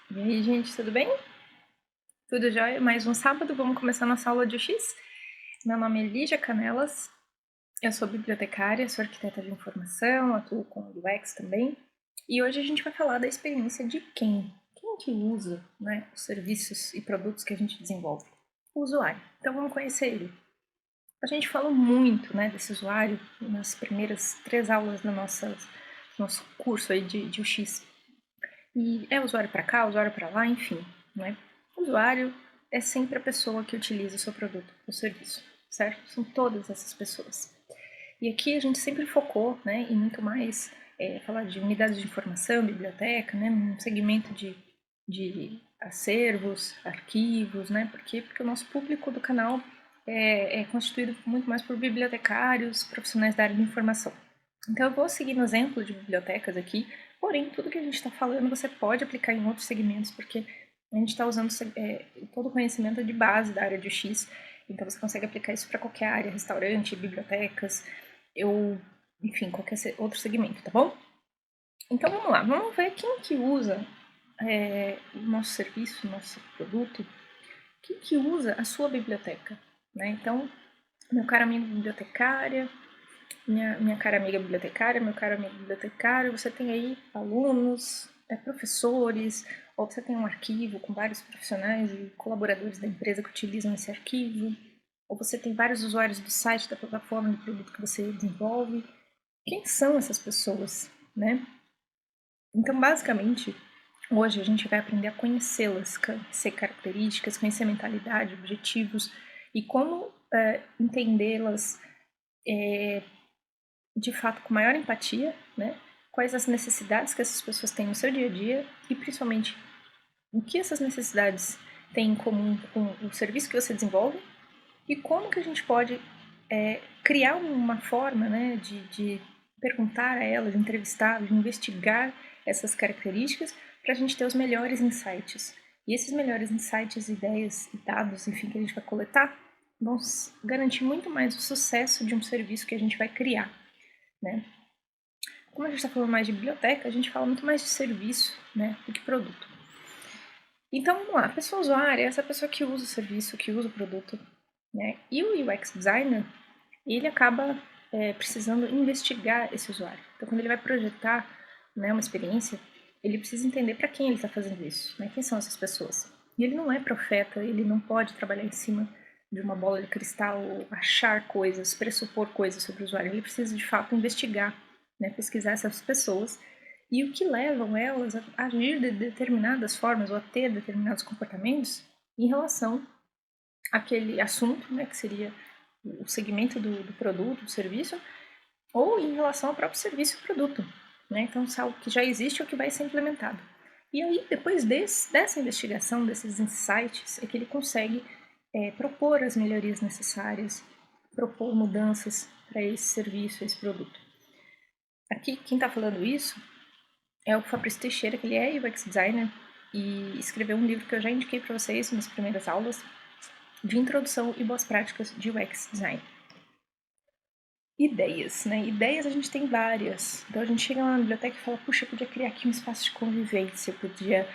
E aí, gente, tudo bem? Tudo jóia? Mais um sábado, vamos começar nossa aula de UX. Meu nome é Lígia Canelas, eu sou bibliotecária, sou arquiteta de informação, atuo com UX também. E hoje a gente vai falar da experiência de quem que usa, né, os serviços e produtos que a gente desenvolve? O usuário. Então vamos conhecer ele. A gente falou muito, né, desse usuário nas primeiras 3 aulas do nosso curso aí de UX. E é usuário para cá, usuário para lá, enfim, né? O usuário é sempre a pessoa que utiliza o seu produto, o serviço, certo? São todas essas pessoas. E aqui a gente sempre focou, né, em muito mais falar de unidades de informação, biblioteca, né, num segmento de acervos, arquivos, né? Por quê? Porque o nosso público do canal é constituído muito mais por bibliotecários, profissionais da área de informação. Então eu vou seguir no exemplo de bibliotecas aqui, porém tudo que a gente está falando você pode aplicar em outros segmentos, porque a gente está usando todo o conhecimento de base da área de X, então você consegue aplicar isso para qualquer área, restaurante, bibliotecas, enfim, qualquer outro segmento, tá bom? Então vamos lá, vamos ver quem que usa o nosso serviço, o nosso produto, quem que usa a sua biblioteca, né? Então, meu caro amigo bibliotecária, minha cara amiga bibliotecária, meu caro amigo bibliotecário, você tem aí alunos, professores, ou você tem um arquivo com vários profissionais e colaboradores da empresa que utilizam esse arquivo, ou você tem vários usuários do site, da plataforma, do produto que você desenvolve. Quem são essas pessoas, né? Então, basicamente, hoje a gente vai aprender a conhecê-las, conhecer características, conhecer mentalidade, objetivos e como entendê-las de fato com maior empatia, né? Quais as necessidades que essas pessoas têm no seu dia a dia e principalmente o que essas necessidades têm em comum com o serviço que você desenvolve e como que a gente pode criar uma forma, né, de perguntar a ela, de entrevistar, de investigar essas características para a gente ter os melhores insights. E esses melhores insights, ideias e dados, enfim, que a gente vai coletar, vão garantir muito mais o sucesso de um serviço que a gente vai criar, né? Como a gente está falando mais de biblioteca, a gente fala muito mais de serviço, né, do que produto. Então, vamos lá, a pessoa usuária é essa pessoa que usa o serviço, que usa o produto, né? E o UX designer, ele acaba precisando investigar esse usuário. Então, quando ele vai projetar, né, uma experiência, ele precisa entender para quem ele está fazendo isso, né? Quem são essas pessoas. E ele não é profeta, ele não pode trabalhar em cima de uma bola de cristal, achar coisas, pressupor coisas sobre o usuário. Ele precisa, de fato, investigar, né, pesquisar essas pessoas e o que levam elas a agir de determinadas formas ou a ter determinados comportamentos em relação àquele assunto, né, que seria o segmento do produto, do serviço, ou em relação ao próprio serviço e produto. Né? Então, se é algo que já existe ou que vai ser implementado. E aí, depois dessa investigação, desses insights, é que ele consegue propor as melhorias necessárias, propor mudanças para esse serviço, esse produto. Aqui, quem está falando isso é o Fabrício Teixeira, que ele é UX designer e escreveu um livro que eu já indiquei para vocês nas primeiras aulas de introdução e boas práticas de UX design. Ideias, né? Ideias a gente tem várias. Então a gente chega lá na biblioteca e fala, puxa, eu podia criar aqui um espaço de convivência, eu podia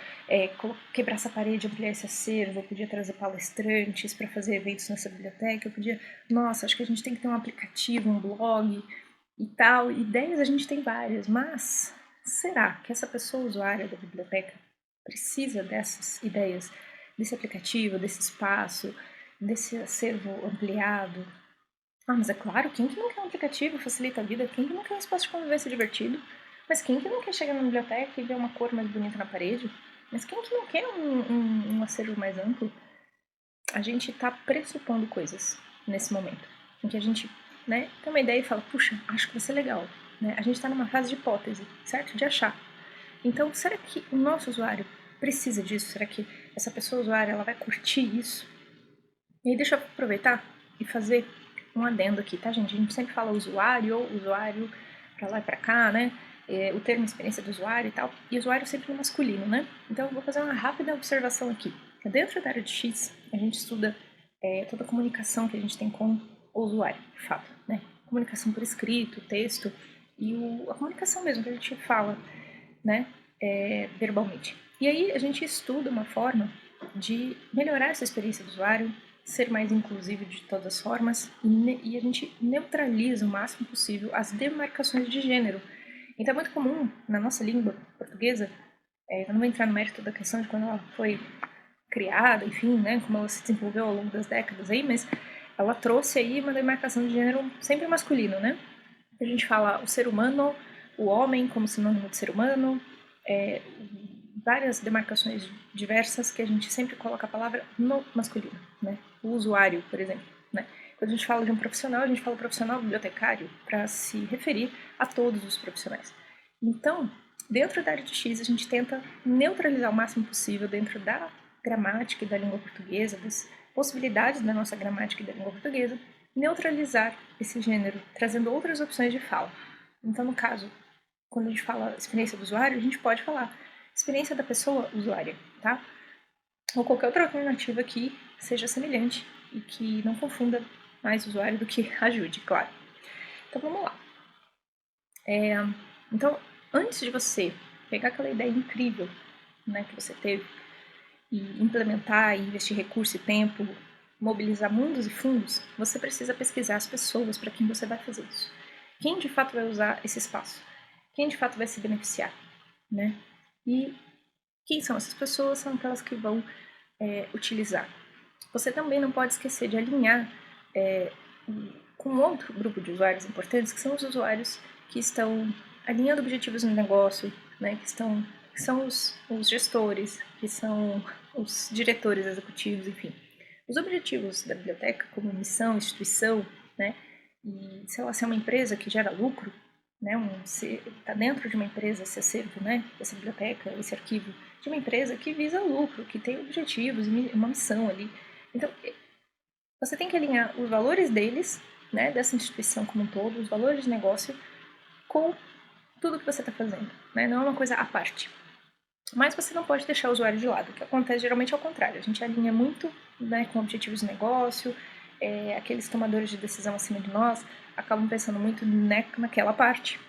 quebrar essa parede, ampliar esse acervo, eu podia trazer palestrantes para fazer eventos nessa biblioteca, eu podia, nossa, acho que a gente tem que ter um aplicativo, um blog e tal. Ideias a gente tem várias, mas será que essa pessoa usuária da biblioteca precisa dessas ideias, desse aplicativo, desse espaço, desse acervo ampliado? Ah, mas é claro, quem que não quer um aplicativo, facilita a vida? Quem que não quer um espaço de convivência divertido? Mas quem que não quer chegar na biblioteca e ver uma cor mais bonita na parede? Mas quem que não quer um acervo mais amplo? A gente está pressupondo coisas nesse momento, em que a gente, né, tem uma ideia e fala, puxa, acho que vai ser legal. Né? A gente está numa fase de hipótese, certo? De achar. Então, será que o nosso usuário precisa disso? Será que essa pessoa usuária ela vai curtir isso? E aí deixa eu aproveitar e fazer um adendo aqui, tá, gente? A gente sempre fala usuário ou usuário pra lá e pra cá, né? O termo experiência do usuário e tal. E usuário sempre no masculino, né? Então eu vou fazer uma rápida observação aqui. Dentro da área de X, a gente estuda toda a comunicação que a gente tem com o usuário, de fato, né? Comunicação por escrito, texto e a comunicação mesmo que a gente fala, né? verbalmente. E aí a gente estuda uma forma de melhorar essa experiência do usuário, ser mais inclusivo de todas as formas, e a gente neutraliza o máximo possível as demarcações de gênero. Então é muito comum na nossa língua portuguesa, eu não vou entrar no mérito da questão de quando ela foi criada, enfim, né, como ela se desenvolveu ao longo das décadas aí, mas ela trouxe aí uma demarcação de gênero sempre masculino, né? A gente fala o ser humano, o homem como sinônimo de ser humano, várias demarcações diversas que a gente sempre coloca a palavra no masculino, né? O usuário, por exemplo, né? Quando a gente fala de um profissional, a gente fala profissional bibliotecário para se referir a todos os profissionais. Então, dentro da área de X, a gente tenta neutralizar o máximo possível dentro da gramática e da língua portuguesa, das possibilidades da nossa gramática e da língua portuguesa, neutralizar esse gênero, trazendo outras opções de fala. Então, no caso, quando a gente fala experiência do usuário, a gente pode falar experiência da pessoa usuária, tá? Ou qualquer outra alternativa que seja semelhante e que não confunda mais o usuário do que ajude, claro. Então, vamos lá. Então, antes de você pegar aquela ideia incrível, né, que você teve e implementar e investir recurso e tempo, mobilizar mundos e fundos, você precisa pesquisar as pessoas para quem você vai fazer isso. Quem de fato vai usar esse espaço? Quem de fato vai se beneficiar, né? E quem são essas pessoas? São aquelas que vão utilizar. Você também não pode esquecer de alinhar com outro grupo de usuários importantes, que são os usuários que estão alinhando objetivos no negócio, né? Que são os gestores, que são os diretores executivos, enfim. Os objetivos da biblioteca, como missão, instituição, né? E, sei lá, se é uma empresa que gera lucro, né? Se está dentro de uma empresa esse acervo, né? Essa biblioteca, esse arquivo, de uma empresa que visa lucro, que tem objetivos, uma missão ali. Então, você tem que alinhar os valores deles, né? Dessa instituição como um todo, os valores de negócio, com tudo que você está fazendo, né? Não é uma coisa à parte. Mas você não pode deixar o usuário de lado, o que acontece geralmente é o contrário. A gente alinha muito, né, com objetivos de negócio, aqueles tomadores de decisão acima de nós acabam pensando muito, né, naquela parte,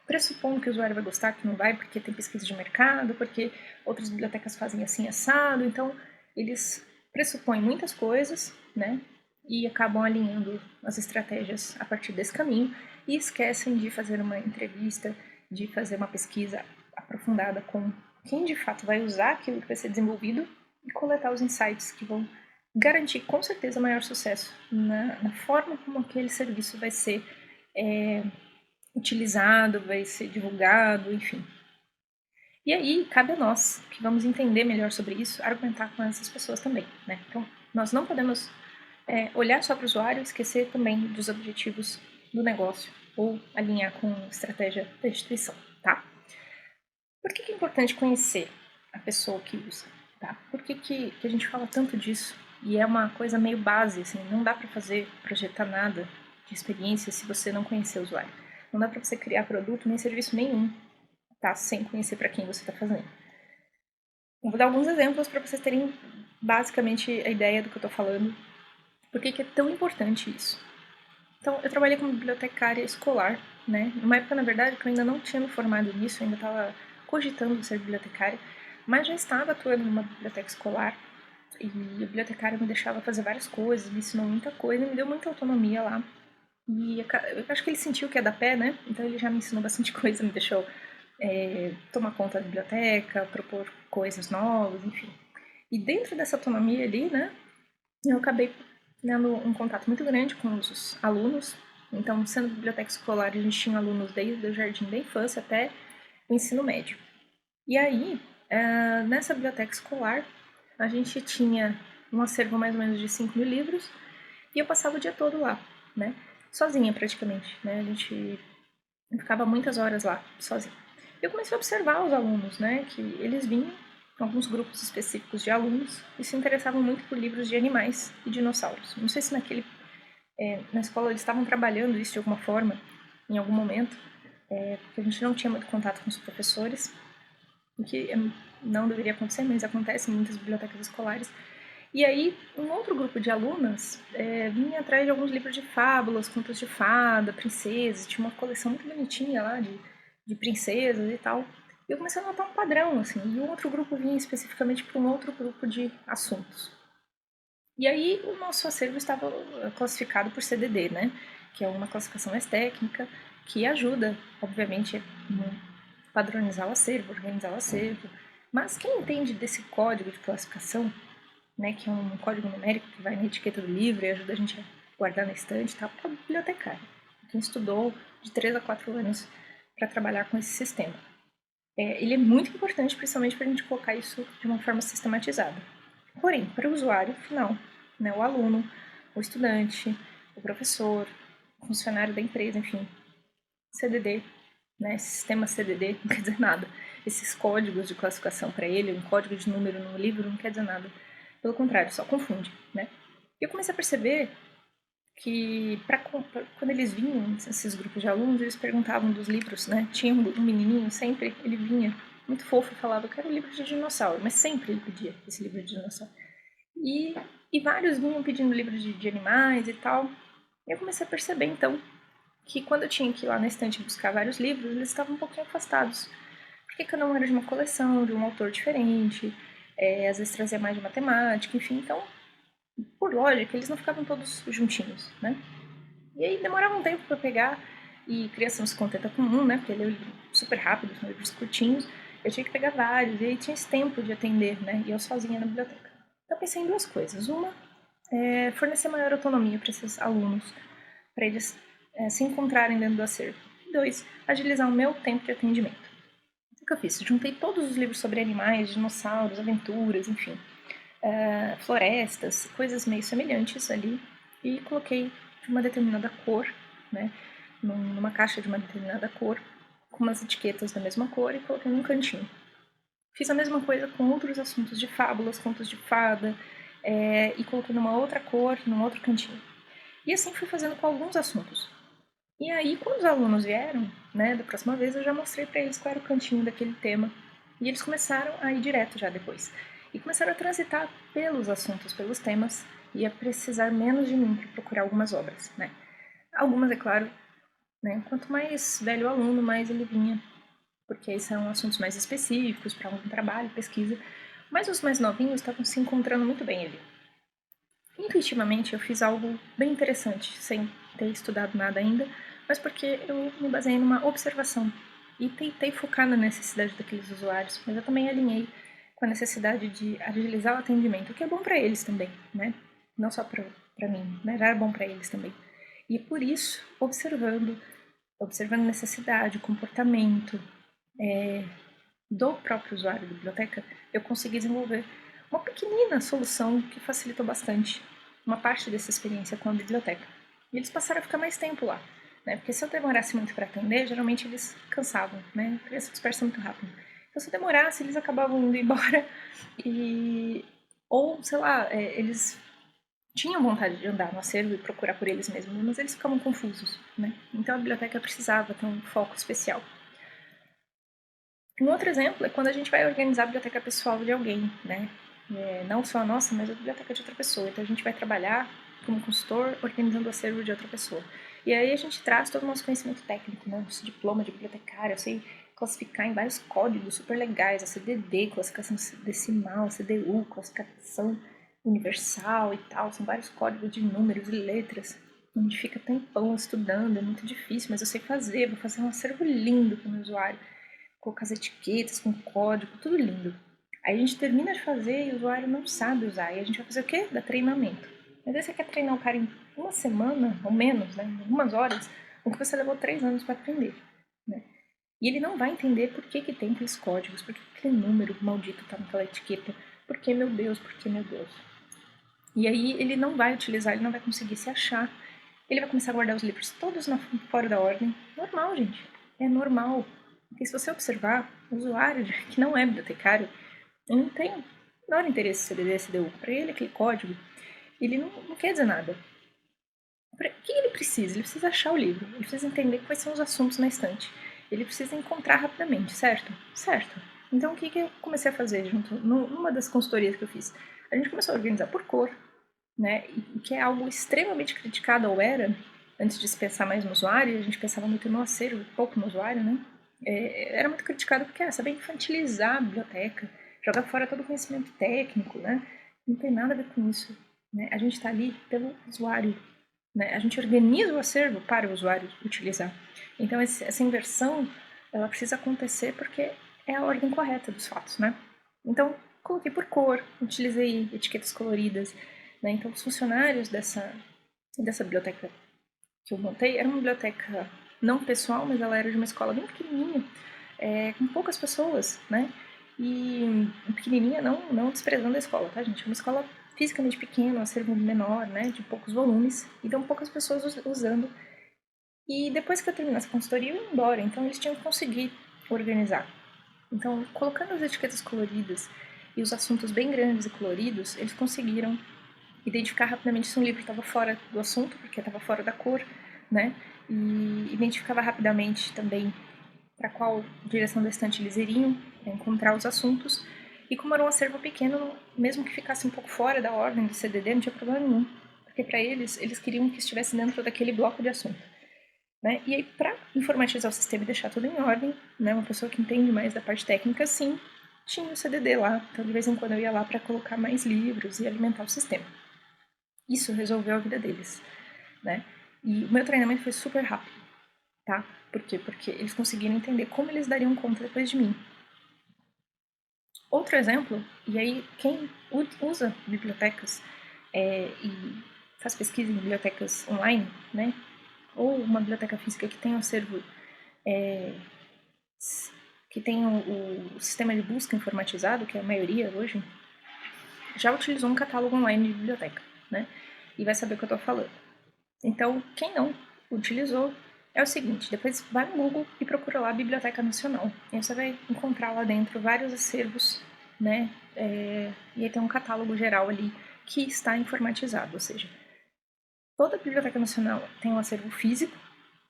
pressupondo que o usuário vai gostar, que não vai, porque tem pesquisa de mercado, porque outras bibliotecas fazem assim assado. Então, eles pressupõem muitas coisas, né, e acabam alinhando as estratégias a partir desse caminho e esquecem de fazer uma entrevista, de fazer uma pesquisa aprofundada com quem de fato vai usar aquilo que vai ser desenvolvido e coletar os insights que vão garantir com certeza maior sucesso na forma como aquele serviço vai ser utilizado, vai ser divulgado, enfim. E aí, cabe a nós, que vamos entender melhor sobre isso, argumentar com essas pessoas também, né? Então, nós não podemos olhar só para o usuário e esquecer também dos objetivos do negócio ou alinhar com a estratégia da instituição, tá? Por que é importante conhecer a pessoa que usa, tá? Por que a gente fala tanto disso? E é uma coisa meio base, assim, não dá para projetar nada de experiência se você não conhecer o usuário. Não dá para você criar produto nem serviço nenhum, tá? Sem conhecer para quem você está fazendo. Eu vou dar alguns exemplos para vocês terem basicamente a ideia do que eu estou falando. Por que é tão importante isso? Então, eu trabalhei como bibliotecária escolar, né? Numa época, na verdade, que eu ainda não tinha me formado nisso, eu ainda estava cogitando ser bibliotecária, mas já estava atuando numa biblioteca escolar e a bibliotecária me deixava fazer várias coisas, me ensinou muita coisa, me deu muita autonomia lá. E eu acho que ele sentiu que ia dar pé, né? Então ele já me ensinou bastante coisa, me deixou tomar conta da biblioteca, propor coisas novas, enfim. E dentro dessa autonomia ali, né, eu acabei tendo um contato muito grande com os alunos. Então, sendo biblioteca escolar, a gente tinha alunos desde o jardim da infância até o ensino médio. E aí, nessa biblioteca escolar, a gente tinha um acervo mais ou menos de 5.000 livros e eu passava o dia todo lá, né? Sozinha praticamente, né? A gente ficava muitas horas lá, sozinha. Eu comecei a observar os alunos, né? Que eles vinham, alguns grupos específicos de alunos, e se interessavam muito por livros de animais e dinossauros. Não sei se na escola eles estavam trabalhando isso de alguma forma, em algum momento, porque a gente não tinha muito contato com os professores, o que não deveria acontecer, mas acontece em muitas bibliotecas escolares. E aí, um outro grupo de alunas vinha atrás de alguns livros de fábulas, contos de fada, princesas, tinha uma coleção muito bonitinha lá de princesas e tal. E eu comecei a notar um padrão, assim, e o outro grupo vinha especificamente para um outro grupo de assuntos. E aí o nosso acervo estava classificado por CDD, né? Que é uma classificação mais técnica, que ajuda, obviamente, a padronizar o acervo, organizar o acervo. Mas quem entende desse código de classificação, né, que é um código numérico que vai na etiqueta do livro e ajuda a gente a guardar na estante, tá? É o bibliotecário. Quem estudou de 3 a 4 anos para trabalhar com esse sistema. Ele é muito importante, principalmente para a gente colocar isso de uma forma sistematizada. Porém, para o usuário final, né, o aluno, o estudante, o professor, o funcionário da empresa, enfim, CDD, né, esse sistema CDD não quer dizer nada. Esses códigos de classificação para ele, um código de número no livro não quer dizer nada. Pelo contrário, só confunde, né? E eu comecei a perceber que quando eles vinham, esses grupos de alunos, eles perguntavam dos livros, né? Tinha um menininho, sempre ele vinha, muito fofo, e falava, eu quero um livro de dinossauro, mas sempre ele pedia esse livro de dinossauro. E vários vinham pedindo livros de animais e tal. E eu comecei a perceber, então, que quando eu tinha que ir lá na estante buscar vários livros, eles estavam um pouquinho afastados. Porque cada um era de uma coleção, de um autor diferente, às vezes trazia mais de matemática, enfim. Então, por lógica, eles não ficavam todos juntinhos, né? E aí demorava um tempo para pegar, e criação se contenta com um, né? Porque ele é um livro super rápido, são livros curtinhos. Eu tinha que pegar vários, e aí tinha esse tempo de atender, né? E eu sozinha na biblioteca. Então, eu pensei em duas coisas. Uma, fornecer maior autonomia para esses alunos, para eles se encontrarem dentro do acervo. E dois, agilizar o meu tempo de atendimento. O que eu fiz? Juntei todos os livros sobre animais, dinossauros, aventuras, enfim, florestas, coisas meio semelhantes ali, e coloquei de uma determinada cor, né, numa caixa de uma determinada cor, com umas etiquetas da mesma cor, e coloquei num cantinho. Fiz a mesma coisa com outros assuntos de fábulas, contos de fada, e coloquei numa outra cor, num outro cantinho. E assim fui fazendo com alguns assuntos. E aí, quando os alunos vieram, né, da próxima vez, eu já mostrei para eles qual era o cantinho daquele tema. E eles começaram a ir direto já depois. E começaram a transitar pelos assuntos, pelos temas, e a precisar menos de mim para procurar algumas obras, né. Algumas, é claro, né, quanto mais velho o aluno, mais ele vinha, porque aí são assuntos mais específicos para algum trabalho, pesquisa. Mas os mais novinhos estavam se encontrando muito bem ali. Intuitivamente, eu fiz algo bem interessante, sem ter estudado nada ainda, mas porque eu me baseei numa observação e tentei focar na necessidade daqueles usuários, mas eu também alinhei com a necessidade de agilizar o atendimento, o que é bom para eles também, né? Não só para mim, mas era bom para eles também. E por isso, observando necessidade, comportamento do próprio usuário da biblioteca, eu consegui desenvolver uma pequenina solução que facilitou bastante uma parte dessa experiência com a biblioteca. E eles passaram a ficar mais tempo lá, né? Porque se eu demorasse muito para atender, geralmente eles cansavam, né? A criança dispersa muito rápido. Então, se eu demorasse, eles acabavam indo embora e... Ou, sei lá, eles tinham vontade de andar no acervo e procurar por eles mesmos, mas eles ficavam confusos, né? Então, a biblioteca precisava ter um foco especial. Um outro exemplo é quando a gente vai organizar a biblioteca pessoal de alguém, né? Não só a nossa, mas a biblioteca de outra pessoa. Então a gente vai trabalhar como consultor organizando o acervo de outra pessoa. E aí a gente traz todo o nosso conhecimento técnico, né? Nosso diploma de bibliotecário, eu sei classificar em vários códigos super legais, a CDD, classificação decimal, CDU, classificação universal e tal. São vários códigos de números e letras. A gente fica tempão estudando, é muito difícil, mas eu sei fazer, vou fazer um acervo lindo para o meu usuário, colocar as etiquetas com código, tudo lindo. Aí a gente termina de fazer e o usuário não sabe usar. E a gente vai fazer o quê? Dá treinamento. Mas aí você quer treinar o cara em uma semana, ou menos, né? Em algumas horas, o que você levou 3 anos para aprender. Né? E ele não vai entender por que tem aqueles códigos, por que aquele número maldito está naquela etiqueta, por que meu Deus, por que meu Deus. E aí ele não vai utilizar, ele não vai conseguir se achar. Ele vai começar a guardar os livros todos fora da ordem. Normal, gente. É normal. Porque se você observar, o usuário que não é bibliotecário, ele não tem o menor interesse em CDD, CDU. Para ele, aquele código, ele não quer dizer nada. O que ele precisa? Ele precisa achar o livro. Ele precisa entender quais são os assuntos na estante. Ele precisa encontrar rapidamente, certo? Certo. Então, o que eu comecei a fazer junto numa das consultorias que eu fiz? A gente começou a organizar por cor, né? E que é algo extremamente criticado, ou era, antes de se pensar mais no usuário, a gente pensava muito no acervo, pouco no usuário, né? era muito criticado porque saber infantilizar a biblioteca, jogar fora todo o conhecimento técnico, né? Não tem nada a ver com isso. Né? A gente está ali pelo usuário. Né? A gente organiza o acervo para o usuário utilizar. Então, essa inversão ela precisa acontecer porque é a ordem correta dos fatos. Né? Então, coloquei por cor, utilizei etiquetas coloridas. Né? Então, os funcionários dessa biblioteca que eu montei era uma biblioteca não pessoal, mas ela era de uma escola bem pequenininha, com poucas pessoas, né? E pequenininha não desprezando a escola, tá, gente? É uma escola fisicamente pequena, um acervo menor, né? De poucos volumes, então poucas pessoas usando. E depois que eu terminei essa consultoria, eu ia embora, então eles tinham que conseguir organizar. Então, colocando as etiquetas coloridas e os assuntos bem grandes e coloridos, eles conseguiram identificar rapidamente se um livro estava fora do assunto, porque estava fora da cor, né? E identificava rapidamente também para qual direção da estante eles iriam, encontrar os assuntos. E como era um acervo pequeno, mesmo que ficasse um pouco fora da ordem do CDD, não tinha problema nenhum, porque para eles queriam que estivesse dentro daquele bloco de assunto. Né? E aí, para informatizar o sistema e deixar tudo em ordem, né, uma pessoa que entende mais da parte técnica, sim, tinha o CDD lá. Então, de vez em quando eu ia lá para colocar mais livros e alimentar o sistema. Isso resolveu a vida deles, né? E o meu treinamento foi super rápido, tá? Por quê? Porque eles conseguiram entender como eles dariam conta depois de mim. Outro exemplo, e aí quem usa bibliotecas e faz pesquisa em bibliotecas online, né? Ou uma biblioteca física que tem um acervo, que tem o sistema de busca informatizado, que é a maioria hoje, já utilizou um catálogo online de biblioteca, né? E vai saber o que eu estou falando. Então, quem não utilizou, é o seguinte, depois vai no Google e procura lá a Biblioteca Nacional. E você vai encontrar lá dentro vários acervos, né? E aí tem um catálogo geral ali que está informatizado, ou seja, toda a Biblioteca Nacional tem um acervo físico,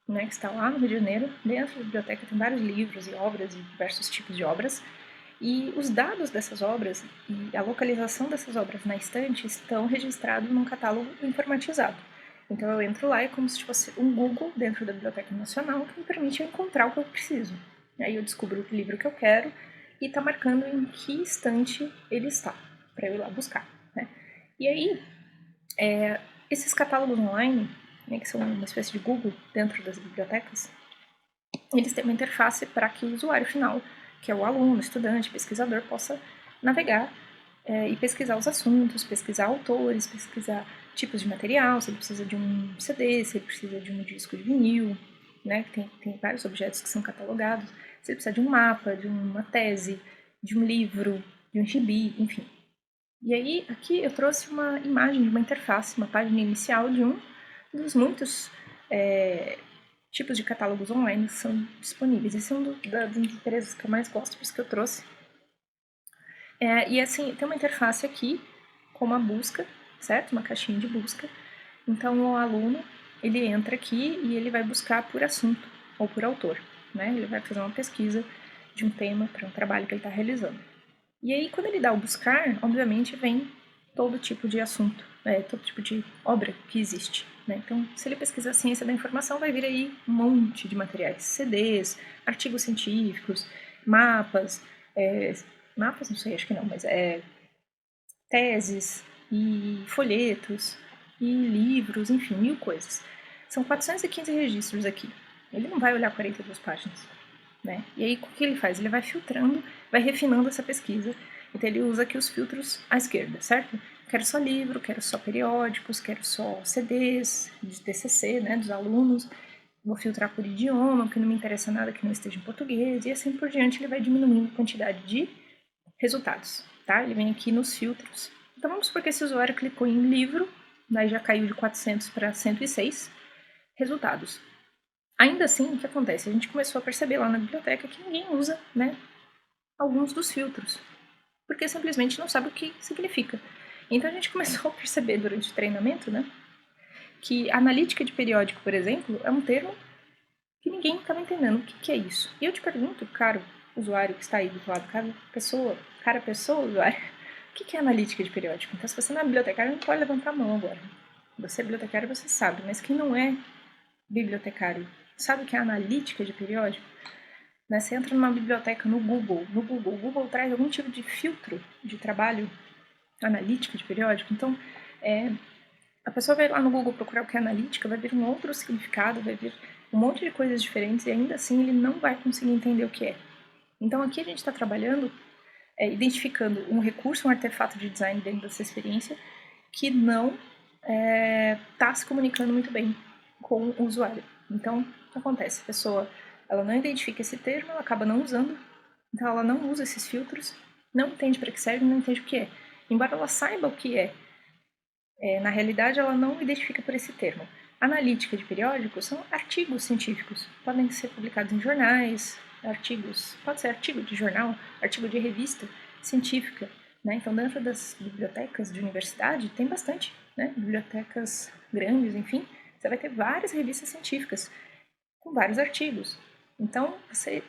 né, que está lá no Rio de Janeiro. Dentro da biblioteca tem vários livros e obras e diversos tipos de obras. E os dados dessas obras e a localização dessas obras na estante estão registrados num catálogo informatizado. Então eu entro lá e é como se fosse um Google dentro da Biblioteca Nacional que me permite encontrar o que eu preciso. Aí eu descubro o livro que eu quero e está marcando em que estante ele está, para eu ir lá buscar. Né? E aí, esses catálogos online, né, que são uma espécie de Google dentro das bibliotecas, eles têm uma interface para que o usuário final, que é o aluno, estudante, pesquisador, possa navegar e pesquisar os assuntos, pesquisar autores, pesquisar tipos de material, se ele precisa de um CD, se ele precisa de um disco de vinil, né? Tem vários objetos que são catalogados, se ele precisa de um mapa, de uma tese, de um livro, de um gibi, enfim. E aí, aqui eu trouxe uma imagem de uma interface, uma página inicial de um dos muitos tipos de catálogos online que são disponíveis. Esse é um das empresas que eu mais gosto, por isso que eu trouxe. E assim, tem uma interface aqui com uma busca, certo? Uma caixinha de busca. Então, o aluno, ele entra aqui e ele vai buscar por assunto ou por autor, né? Ele vai fazer uma pesquisa de um tema para um trabalho que ele está realizando. E aí, quando ele dá o buscar, obviamente vem todo tipo de assunto, todo tipo de obra que existe. Né? Então, se ele pesquisar ciência da informação, vai vir aí um monte de materiais, CDs, artigos científicos, mapas, mapas não sei, acho que não, mas teses e folhetos e livros, enfim, mil coisas. São 415 registros aqui. Ele não vai olhar 42 páginas. Né? E aí, o que ele faz? Ele vai filtrando, vai refinando essa pesquisa. Então, ele usa aqui os filtros à esquerda, certo? Quero só livro, quero só periódicos, quero só CDs de TCC, né, dos alunos. Vou filtrar por idioma, porque não me interessa nada que não esteja em português. E assim por diante, ele vai diminuindo a quantidade de resultados, tá? Ele vem aqui nos filtros. Então, vamos supor que esse usuário clicou em livro, daí já caiu de 400 para 106 resultados. Ainda assim, o que acontece? A gente começou a perceber lá na biblioteca que ninguém usa, né, alguns dos filtros, porque simplesmente não sabe o que significa. Então a gente começou a perceber durante o treinamento, né, que analítica de periódico, por exemplo, é um termo que ninguém estava entendendo o que é isso. E eu te pergunto, caro usuário que está aí do outro lado, cara pessoa, usuário, o que é analítica de periódico? Então, se você não é bibliotecário, não pode levantar a mão agora. Você é bibliotecário, você sabe, mas quem não é bibliotecário sabe o que é analítica de periódico? Né? Você entra numa biblioteca no Google, o Google traz algum tipo de filtro de trabalho analítico de periódico. Então, a pessoa vai lá no Google procurar o que é analítica, vai vir um outro significado, vai vir um monte de coisas diferentes e ainda assim ele não vai conseguir entender o que é. Então aqui a gente está trabalhando, identificando um recurso, um artefato de design dentro dessa experiência que não está se comunicando muito bem com o usuário. Então, o que acontece? A pessoa ela não identifica esse termo, ela acaba não usando, então ela não usa esses filtros, não entende para que serve, não entende o que é. Embora ela saiba o que é, na realidade ela não identifica por esse termo. Analítica de periódicos são artigos científicos, podem ser publicados em jornais, artigos, pode ser artigo de jornal, artigo de revista científica, né? Então dentro das bibliotecas de universidade tem bastante, né? Bibliotecas grandes, enfim, você vai ter várias revistas científicas com vários artigos. Então você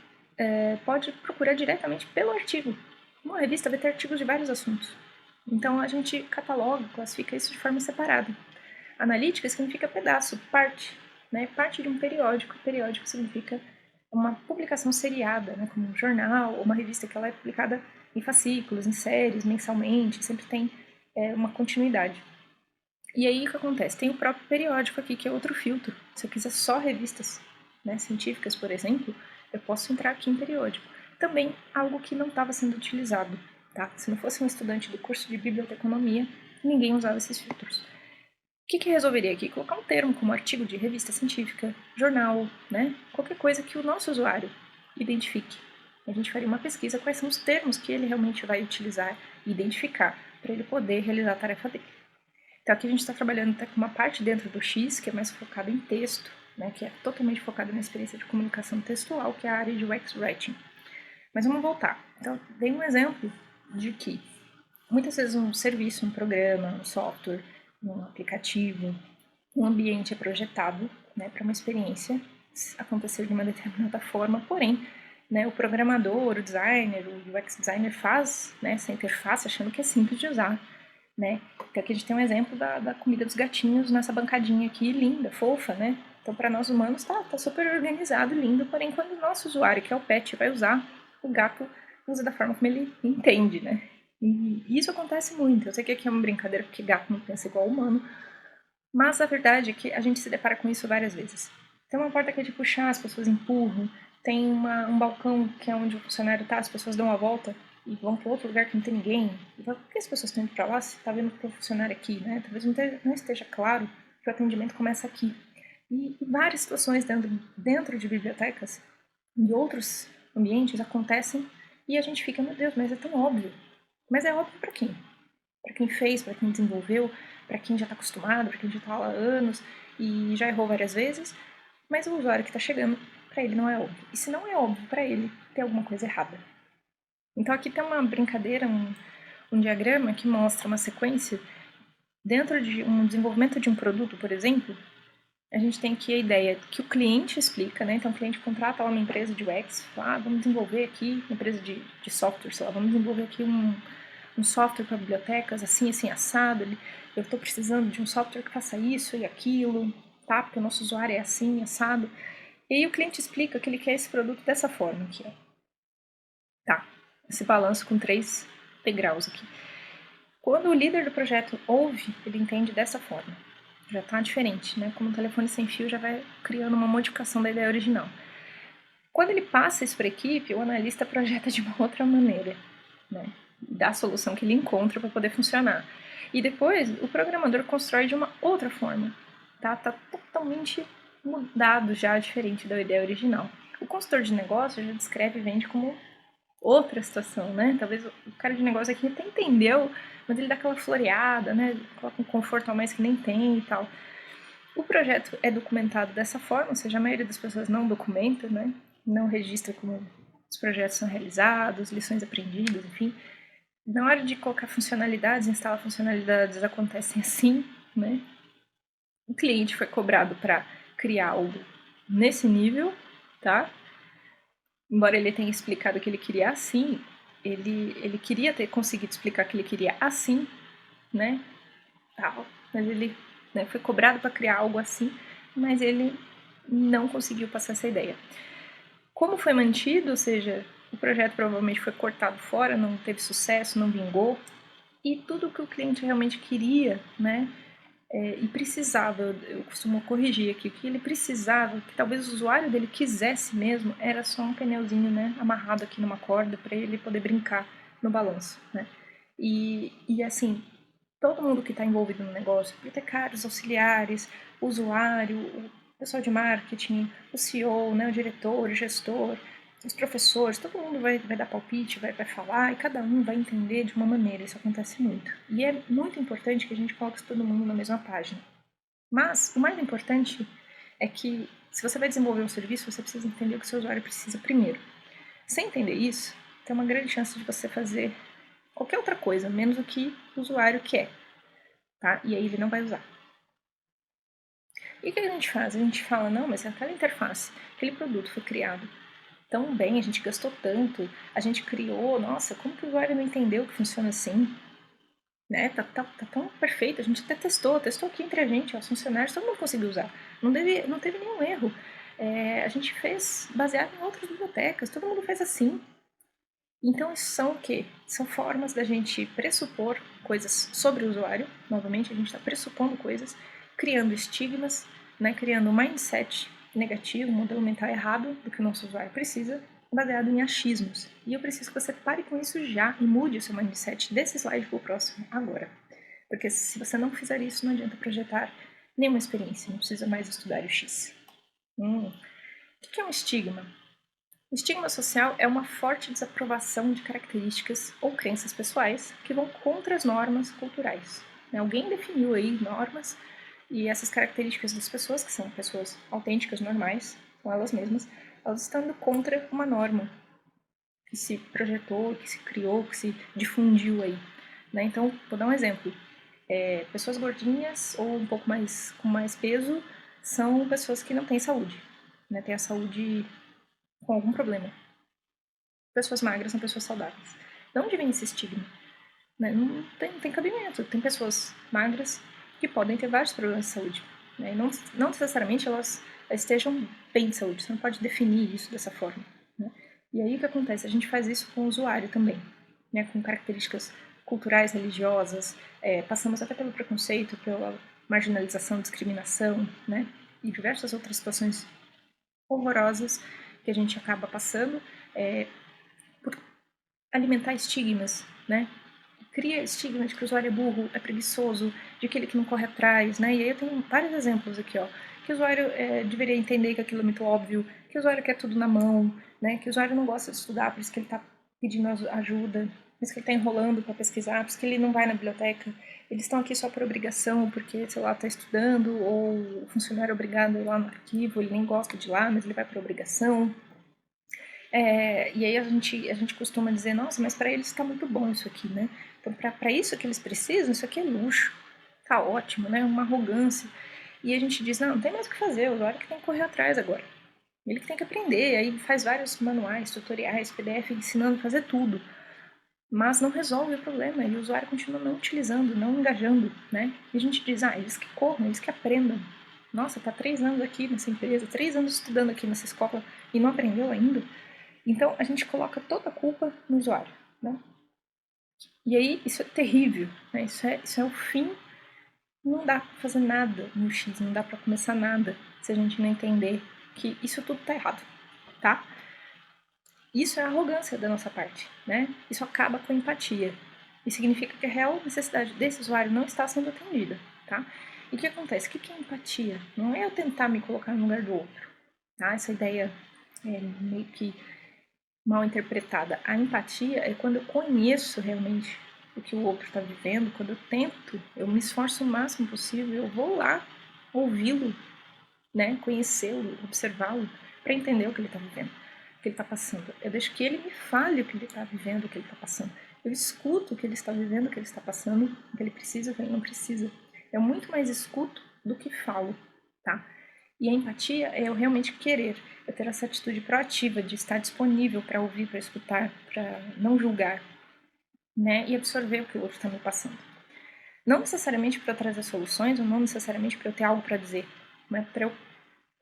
pode procurar diretamente pelo artigo. Uma revista vai ter artigos de vários assuntos. Então a gente cataloga, classifica isso de forma separada. Analítica significa pedaço, parte, né? Parte de um periódico. Periódico significa uma publicação seriada, né? Como um jornal ou uma revista que ela é publicada em fascículos, em séries, mensalmente, sempre tem uma continuidade. E aí o que acontece? Tem o próprio periódico aqui, que é outro filtro. Se eu quiser só revistas, né, científicas, por exemplo, eu posso entrar aqui em periódico. Também algo que não estava sendo utilizado. Tá? Se não fosse um estudante do curso de biblioteconomia, ninguém usava esses filtros. O que resolveria aqui? Colocar um termo como artigo de revista científica, jornal, né? Qualquer coisa que o nosso usuário identifique. A gente faria uma pesquisa quais são os termos que ele realmente vai utilizar e identificar para ele poder realizar a tarefa dele. Então aqui a gente está trabalhando até com uma parte dentro do X que é mais focada em texto, né? Que é totalmente focada na experiência de comunicação textual, que é a área de UX Writing. Mas vamos voltar. Então, dei um exemplo de que muitas vezes um serviço, um programa, um software, um aplicativo, um ambiente é projetado, né, para uma experiência acontecer de uma determinada forma, porém, né, o programador, o designer, o UX designer faz, né, essa interface achando que é simples de usar, né. Então aqui a gente tem um exemplo da comida dos gatinhos nessa bancadinha aqui, linda, fofa, né. Então para nós humanos tá super organizado, lindo, porém quando o nosso usuário, que é o pet, vai usar, o gato usa da forma como ele entende, né. E isso acontece muito. Eu sei que aqui é uma brincadeira porque gato não pensa igual humano, mas a verdade é que a gente se depara com isso várias vezes. Tem uma porta que é de puxar, as pessoas empurram. Tem um balcão que é onde o funcionário tá, as pessoas dão a volta e vão para outro lugar que não tem ninguém. E por que as pessoas estão indo para lá se tá vendo que tem um funcionário aqui, né? Talvez não esteja claro que o atendimento começa aqui. E várias situações dentro de bibliotecas e outros ambientes acontecem e a gente fica, meu Deus, mas é tão óbvio. Mas é óbvio para quem? Para quem fez, para quem desenvolveu, para quem já está acostumado, para quem já está lá há anos e já errou várias vezes, mas o usuário que está chegando, para ele não é óbvio. E se não é óbvio para ele, tem alguma coisa errada. Então aqui tem uma brincadeira, um diagrama que mostra uma sequência dentro de um desenvolvimento de um produto, por exemplo. A gente tem aqui a ideia que o cliente explica, né? Então o cliente contrata lá uma empresa de UX, fala, vamos desenvolver aqui, uma empresa de software, sei lá, vamos desenvolver aqui um software para bibliotecas, assim, assim, assado. Eu estou precisando de um software que faça isso e aquilo, tá? Porque o nosso usuário é assim, assado. E aí o cliente explica que ele quer esse produto dessa forma aqui, ó. Tá, esse balanço com 3 degraus aqui. Quando o líder do projeto ouve, ele entende dessa forma. Já está diferente, né? Como um telefone sem fio já vai criando uma modificação da ideia original. Quando ele passa isso para a equipe, o analista projeta de uma outra maneira, né? Dá a solução que ele encontra para poder funcionar. E depois o programador constrói de uma outra forma, tá? Tá totalmente mudado já, diferente da ideia original. O consultor de negócio já descreve e vende como outra situação, né? Talvez o cara de negócio aqui até entendeu, mas ele dá aquela floreada, né? Coloca um conforto a mais que nem tem e tal. O projeto é documentado dessa forma, ou seja, a maioria das pessoas não documenta, né? Não registra como os projetos são realizados, lições aprendidas, enfim. Na hora de colocar funcionalidades, instalar funcionalidades, acontecem assim, né? O cliente foi cobrado para criar algo nesse nível, tá? Embora ele tenha explicado que ele queria assim, ele queria ter conseguido explicar que ele queria assim, né? Tal, mas ele, né, foi cobrado para criar algo assim, mas ele não conseguiu passar essa ideia. como foi mantido, ou seja, o projeto provavelmente foi cortado fora, não teve sucesso, não vingou, e tudo o que o cliente realmente queria, né, e precisava, eu costumo corrigir aqui, o que ele precisava, que talvez o usuário dele quisesse mesmo, era só um pneuzinho, né, amarrado aqui numa corda para ele poder brincar no balanço, né. E assim, todo mundo que está envolvido no negócio, bibliotecários, auxiliares, usuário, o pessoal de marketing, o CEO, né, o diretor, o gestor, os professores, todo mundo vai dar palpite, vai falar, e cada um vai entender de uma maneira, isso acontece muito. E é muito importante que a gente coloque todo mundo na mesma página. Mas o mais importante é que, se você vai desenvolver um serviço, você precisa entender o que o seu usuário precisa primeiro. Sem entender isso, tem uma grande chance de você fazer qualquer outra coisa, menos o que o usuário quer, tá? E aí ele não vai usar. E o que a gente faz? A gente fala, não, mas aquela interface, aquele produto foi criado tão bem, a gente gastou tanto, a gente criou, nossa, como que o usuário não entendeu que funciona assim? Né? Tá tão perfeito, a gente até testou aqui entre a gente, os funcionários, todo mundo conseguiu usar. Não teve nenhum erro. A gente fez baseado em outras bibliotecas, todo mundo fez assim. Então, isso são o quê? São formas da gente pressupor coisas sobre o usuário. Novamente, a gente está pressupondo coisas, criando estigmas, né? Criando um mindset negativo, um modelo mental errado do que o nosso usuário precisa, baseado em achismos. E eu preciso que você pare com isso já e mude o seu mindset desse slide para o próximo agora. Porque se você não fizer isso, não adianta projetar nenhuma experiência, não precisa mais estudar o X. O que é um estigma? O estigma social é uma forte desaprovação de características ou crenças pessoais que vão contra as normas culturais. Alguém definiu aí normas e essas características das pessoas, que são pessoas autênticas, normais, são elas mesmas, elas estão indo contra uma norma que se projetou, que se criou, que se difundiu aí. Né? Então, vou dar um exemplo. Pessoas gordinhas ou um pouco mais com mais peso são pessoas que não têm saúde, né? Têm a saúde com algum problema. Pessoas magras são pessoas saudáveis. De onde vem esse estigma? Né? Não tem cabimento. Tem pessoas magras que podem ter vários problemas de saúde. Né? Não necessariamente elas estejam bem de saúde. Você não pode definir isso dessa forma. Né? E aí o que acontece? A gente faz isso com o usuário também, né? Com características culturais, religiosas, passamos até pelo preconceito, pela marginalização, discriminação, né? E diversas outras situações horrorosas que a gente acaba passando por alimentar estigmas, né? Cria estigma de que o usuário é burro, é preguiçoso, de que ele que não corre atrás, né? E aí eu tenho vários exemplos aqui, ó. Que o usuário deveria entender que aquilo é muito óbvio, que o usuário quer tudo na mão, né? Que o usuário não gosta de estudar, por isso que ele está pedindo ajuda, por isso que ele está enrolando para pesquisar, por isso que ele não vai na biblioteca. Eles estão aqui só por obrigação, porque, sei lá, está estudando, ou o funcionário é obrigado a ir lá no arquivo, ele nem gosta de ir lá, mas ele vai por obrigação. E aí a gente costuma dizer, nossa, mas para eles está muito bom isso aqui, né? Então, para isso que eles precisam, isso aqui é luxo, tá ótimo, né? Uma arrogância. E a gente diz, não tem mais o que fazer, o usuário que tem que correr atrás agora. Ele que tem que aprender, aí faz vários manuais, tutoriais, PDF, ensinando a fazer tudo. Mas não resolve o problema, e o usuário continua não utilizando, não engajando, né? E a gente diz, eles que corram, eles que aprendam. Nossa, tá 3 anos aqui nessa empresa, 3 anos estudando aqui nessa escola e não aprendeu ainda? Então, a gente coloca toda a culpa no usuário, né? E aí, isso é terrível, né? Isso é o fim. Não dá para fazer nada no X, não dá para começar nada se a gente não entender que isso tudo tá errado, tá? Isso é arrogância da nossa parte, né? Isso acaba com a empatia. E significa que a real necessidade desse usuário não está sendo atendida, tá? E o que acontece? O que é empatia? Não é eu tentar me colocar no lugar do outro, tá? Essa ideia é meio que mal interpretada. A empatia é quando eu conheço realmente o que o outro está vivendo, quando eu tento, eu me esforço o máximo possível, eu vou lá ouvi-lo, né, conhecê-lo, observá-lo, para entender o que ele está vivendo, o que ele está passando. Eu deixo que ele me fale o que ele está vivendo, o que ele está passando. Eu escuto o que ele está vivendo, o que ele está passando, o que ele precisa, o que ele não precisa. Eu muito mais escuto do que falo, tá? E a empatia é eu realmente querer, é ter essa atitude proativa de estar disponível para ouvir, para escutar, para não julgar, né? E absorver o que o outro está me passando. Não necessariamente para trazer soluções, ou não necessariamente para eu ter algo para dizer, mas para eu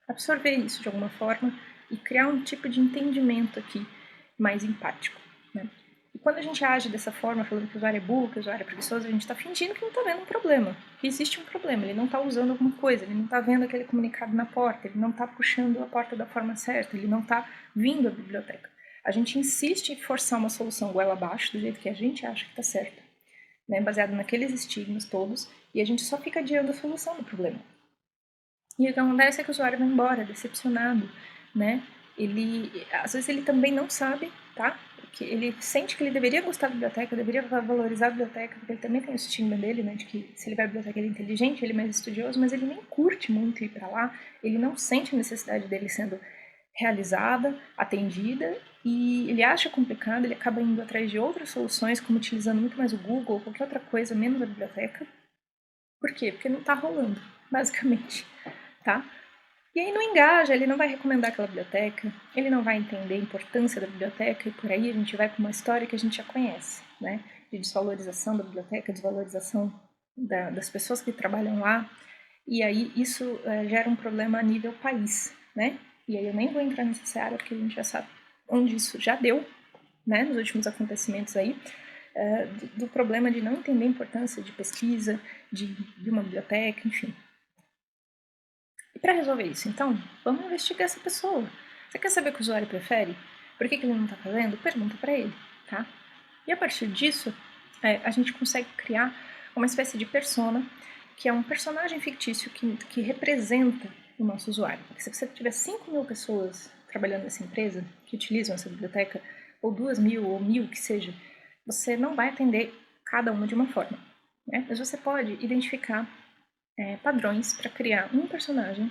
absorver isso de alguma forma, e criar um tipo de entendimento aqui mais empático, né? E quando a gente age dessa forma, falando que o usuário é burro, que o usuário é preguiçoso, a gente está fingindo que não está vendo um problema, que existe um problema, ele não está usando alguma coisa, ele não está vendo aquele comunicado na porta, ele não está puxando a porta da forma certa, ele não está vindo à biblioteca. A gente insiste em forçar uma solução goela abaixo, do jeito que a gente acha que está certo, né, baseado naqueles estigmas todos, e a gente só fica adiando a solução do problema. E o que acontece é que o usuário vai embora, decepcionado, né? Às vezes ele também não sabe, tá? Que ele sente que ele deveria gostar da biblioteca, deveria valorizar a biblioteca, porque ele também tem o estigma dele, né, de que se ele vai à biblioteca ele é inteligente, ele é mais estudioso, mas ele nem curte muito ir para lá, ele não sente a necessidade dele sendo realizada, atendida, e ele acha complicado, ele acaba indo atrás de outras soluções, como utilizando muito mais o Google ou qualquer outra coisa, menos a biblioteca. Por quê? Porque não está rolando, basicamente, tá? E aí não engaja, ele não vai recomendar aquela biblioteca, ele não vai entender a importância da biblioteca, e por aí a gente vai para uma história que a gente já conhece, né? De desvalorização da biblioteca, desvalorização das pessoas que trabalham lá, e aí isso gera um problema a nível país, né? E aí eu nem vou entrar nessa seara, porque a gente já sabe onde isso já deu, né? Nos últimos acontecimentos aí, do problema de não entender a importância de pesquisa, de uma biblioteca, enfim. E para resolver isso, então, vamos investigar essa pessoa. Você quer saber o que o usuário prefere? Por que ele não está fazendo? Pergunta para ele, tá? E a partir disso, a gente consegue criar uma espécie de persona, que é um personagem fictício que representa o nosso usuário. Porque se você tiver 5.000 pessoas trabalhando nessa empresa, que utilizam essa biblioteca, ou 2.000, ou 1.000, que seja, você não vai atender cada uma de uma forma, né? Mas você pode identificar padrões para criar um personagem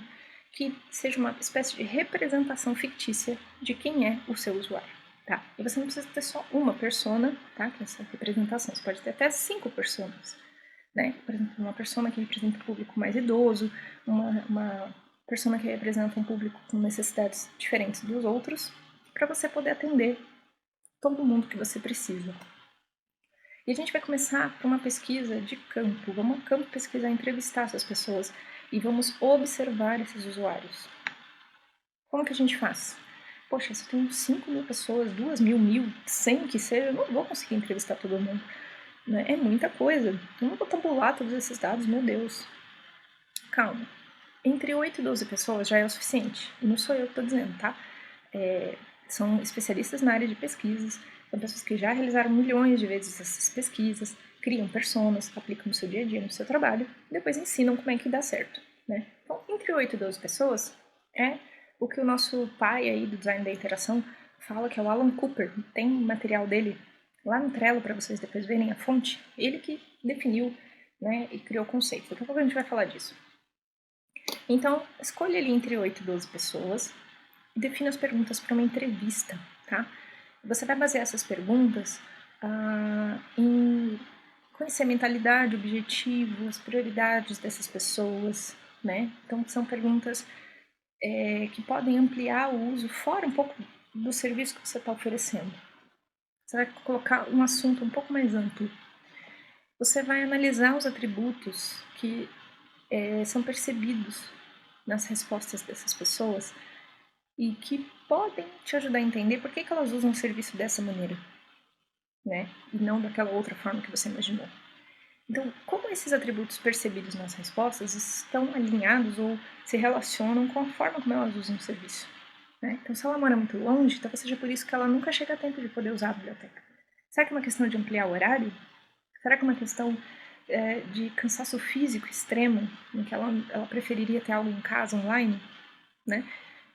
que seja uma espécie de representação fictícia de quem é o seu usuário, tá? E você não precisa ter só uma persona, tá? Que é essa representação. Você pode ter até 5 personas, né? Por exemplo, uma persona que representa um público mais idoso, uma persona que representa um público com necessidades diferentes dos outros, para você poder atender todo mundo que você precisa. E a gente vai começar por uma pesquisa de campo. Vamos a campo pesquisar, entrevistar essas pessoas e vamos observar esses usuários. Como que a gente faz? Poxa, se eu tenho 5.000 pessoas, 2.000, 1.000, 100 que seja, eu não vou conseguir entrevistar todo mundo. Né? É muita coisa. Eu não vou tabular todos esses dados, meu Deus. Calma. Entre 8 e 12 pessoas já é o suficiente. E não sou eu que estou dizendo, tá? São especialistas na área de pesquisas, são pessoas que já realizaram milhões de vezes essas pesquisas, criam personas, aplicam no seu dia a dia, no seu trabalho, e depois ensinam como é que dá certo, né? Então, entre 8 e 12 pessoas é o que o nosso pai aí do design da interação fala, que é o Alan Cooper. Tem um material dele lá no Trello para vocês depois verem a fonte. Ele que definiu, né, e criou o conceito. Daqui a pouco a gente vai falar disso. Então, escolha ali entre 8 e 12 pessoas e defina as perguntas para uma entrevista, tá? Você vai basear essas perguntas em conhecer a mentalidade, objetivo, as prioridades dessas pessoas, né? Então, são perguntas que podem ampliar o uso fora um pouco do serviço que você está oferecendo. Você vai colocar um assunto um pouco mais amplo. Você vai analisar os atributos que são percebidos nas respostas dessas pessoas e que podem te ajudar a entender por que elas usam o serviço dessa maneira, né? E não daquela outra forma que você imaginou. Então, como esses atributos percebidos nas respostas estão alinhados ou se relacionam com a forma como elas usam o serviço, né? Então, se ela mora muito longe, talvez seja por isso que ela nunca chega a tempo de poder usar a biblioteca. Será que é uma questão de ampliar o horário? Será que é uma questão de cansaço físico extremo, em que ela preferiria ter algo em casa, online, né?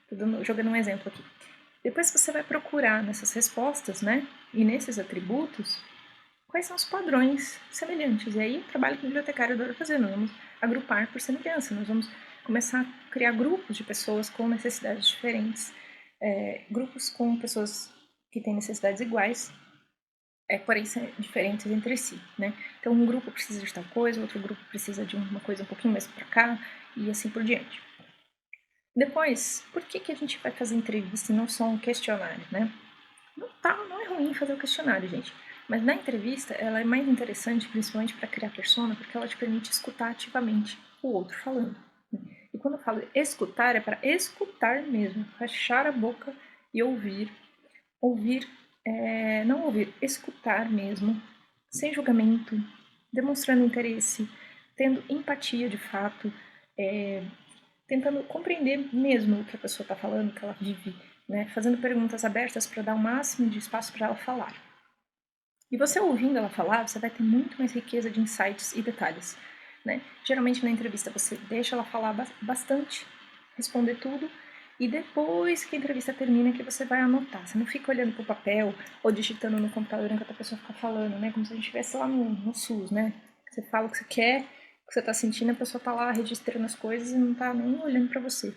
Estou jogando um exemplo aqui. Depois você vai procurar nessas respostas, né, e nesses atributos, quais são os padrões semelhantes. E aí, o trabalho que o bibliotecário adora fazer, nós vamos agrupar por semelhança, nós vamos começar a criar grupos de pessoas com necessidades diferentes, grupos com pessoas que têm necessidades iguais, porém diferentes entre si, né? Então, um grupo precisa de tal coisa, outro grupo precisa de uma coisa um pouquinho mais para cá, e assim por diante. Depois, por que a gente vai fazer entrevista e não só um questionário, né? Não é ruim fazer o questionário, gente. Mas na entrevista, ela é mais interessante, principalmente para criar persona, porque ela te permite escutar ativamente o outro falando. E quando eu falo escutar, é para escutar mesmo, fechar a boca e ouvir. Ouvir, não ouvir, escutar mesmo, sem julgamento, demonstrando interesse, tendo empatia de fato, tentando compreender mesmo o que a pessoa está falando, o que ela vive, né? Fazendo perguntas abertas para dar o máximo de espaço para ela falar. E você ouvindo ela falar, você vai ter muito mais riqueza de insights e detalhes, né? Geralmente na entrevista você deixa ela falar bastante, responder tudo, e depois que a entrevista termina que você vai anotar. Você não fica olhando pro papel ou digitando no computador enquanto a pessoa fica falando, né? Como se a gente estivesse lá no SUS, né? Você fala o que você quer, o que você tá sentindo, a pessoa tá lá registrando as coisas e não tá nem olhando para você.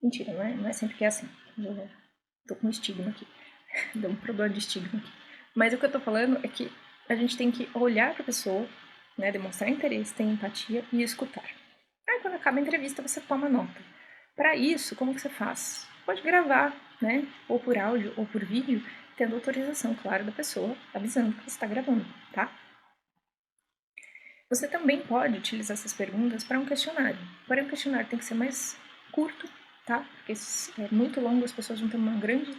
Mentira, não é sempre que é assim. Eu tô com um estigma aqui. Deu um problema de estigma aqui. Mas o que eu tô falando é que a gente tem que olhar pra pessoa, né? Demonstrar interesse, ter empatia e escutar. Aí quando acaba a entrevista, você toma nota. Para isso, como que você faz? Pode gravar, né? Ou por áudio ou por vídeo, tendo autorização, claro, da pessoa, avisando que você está gravando, tá? Você também pode utilizar essas perguntas para um questionário. Porém, o questionário tem que ser mais curto, tá? Porque se é muito longo, as pessoas vão ter uma grande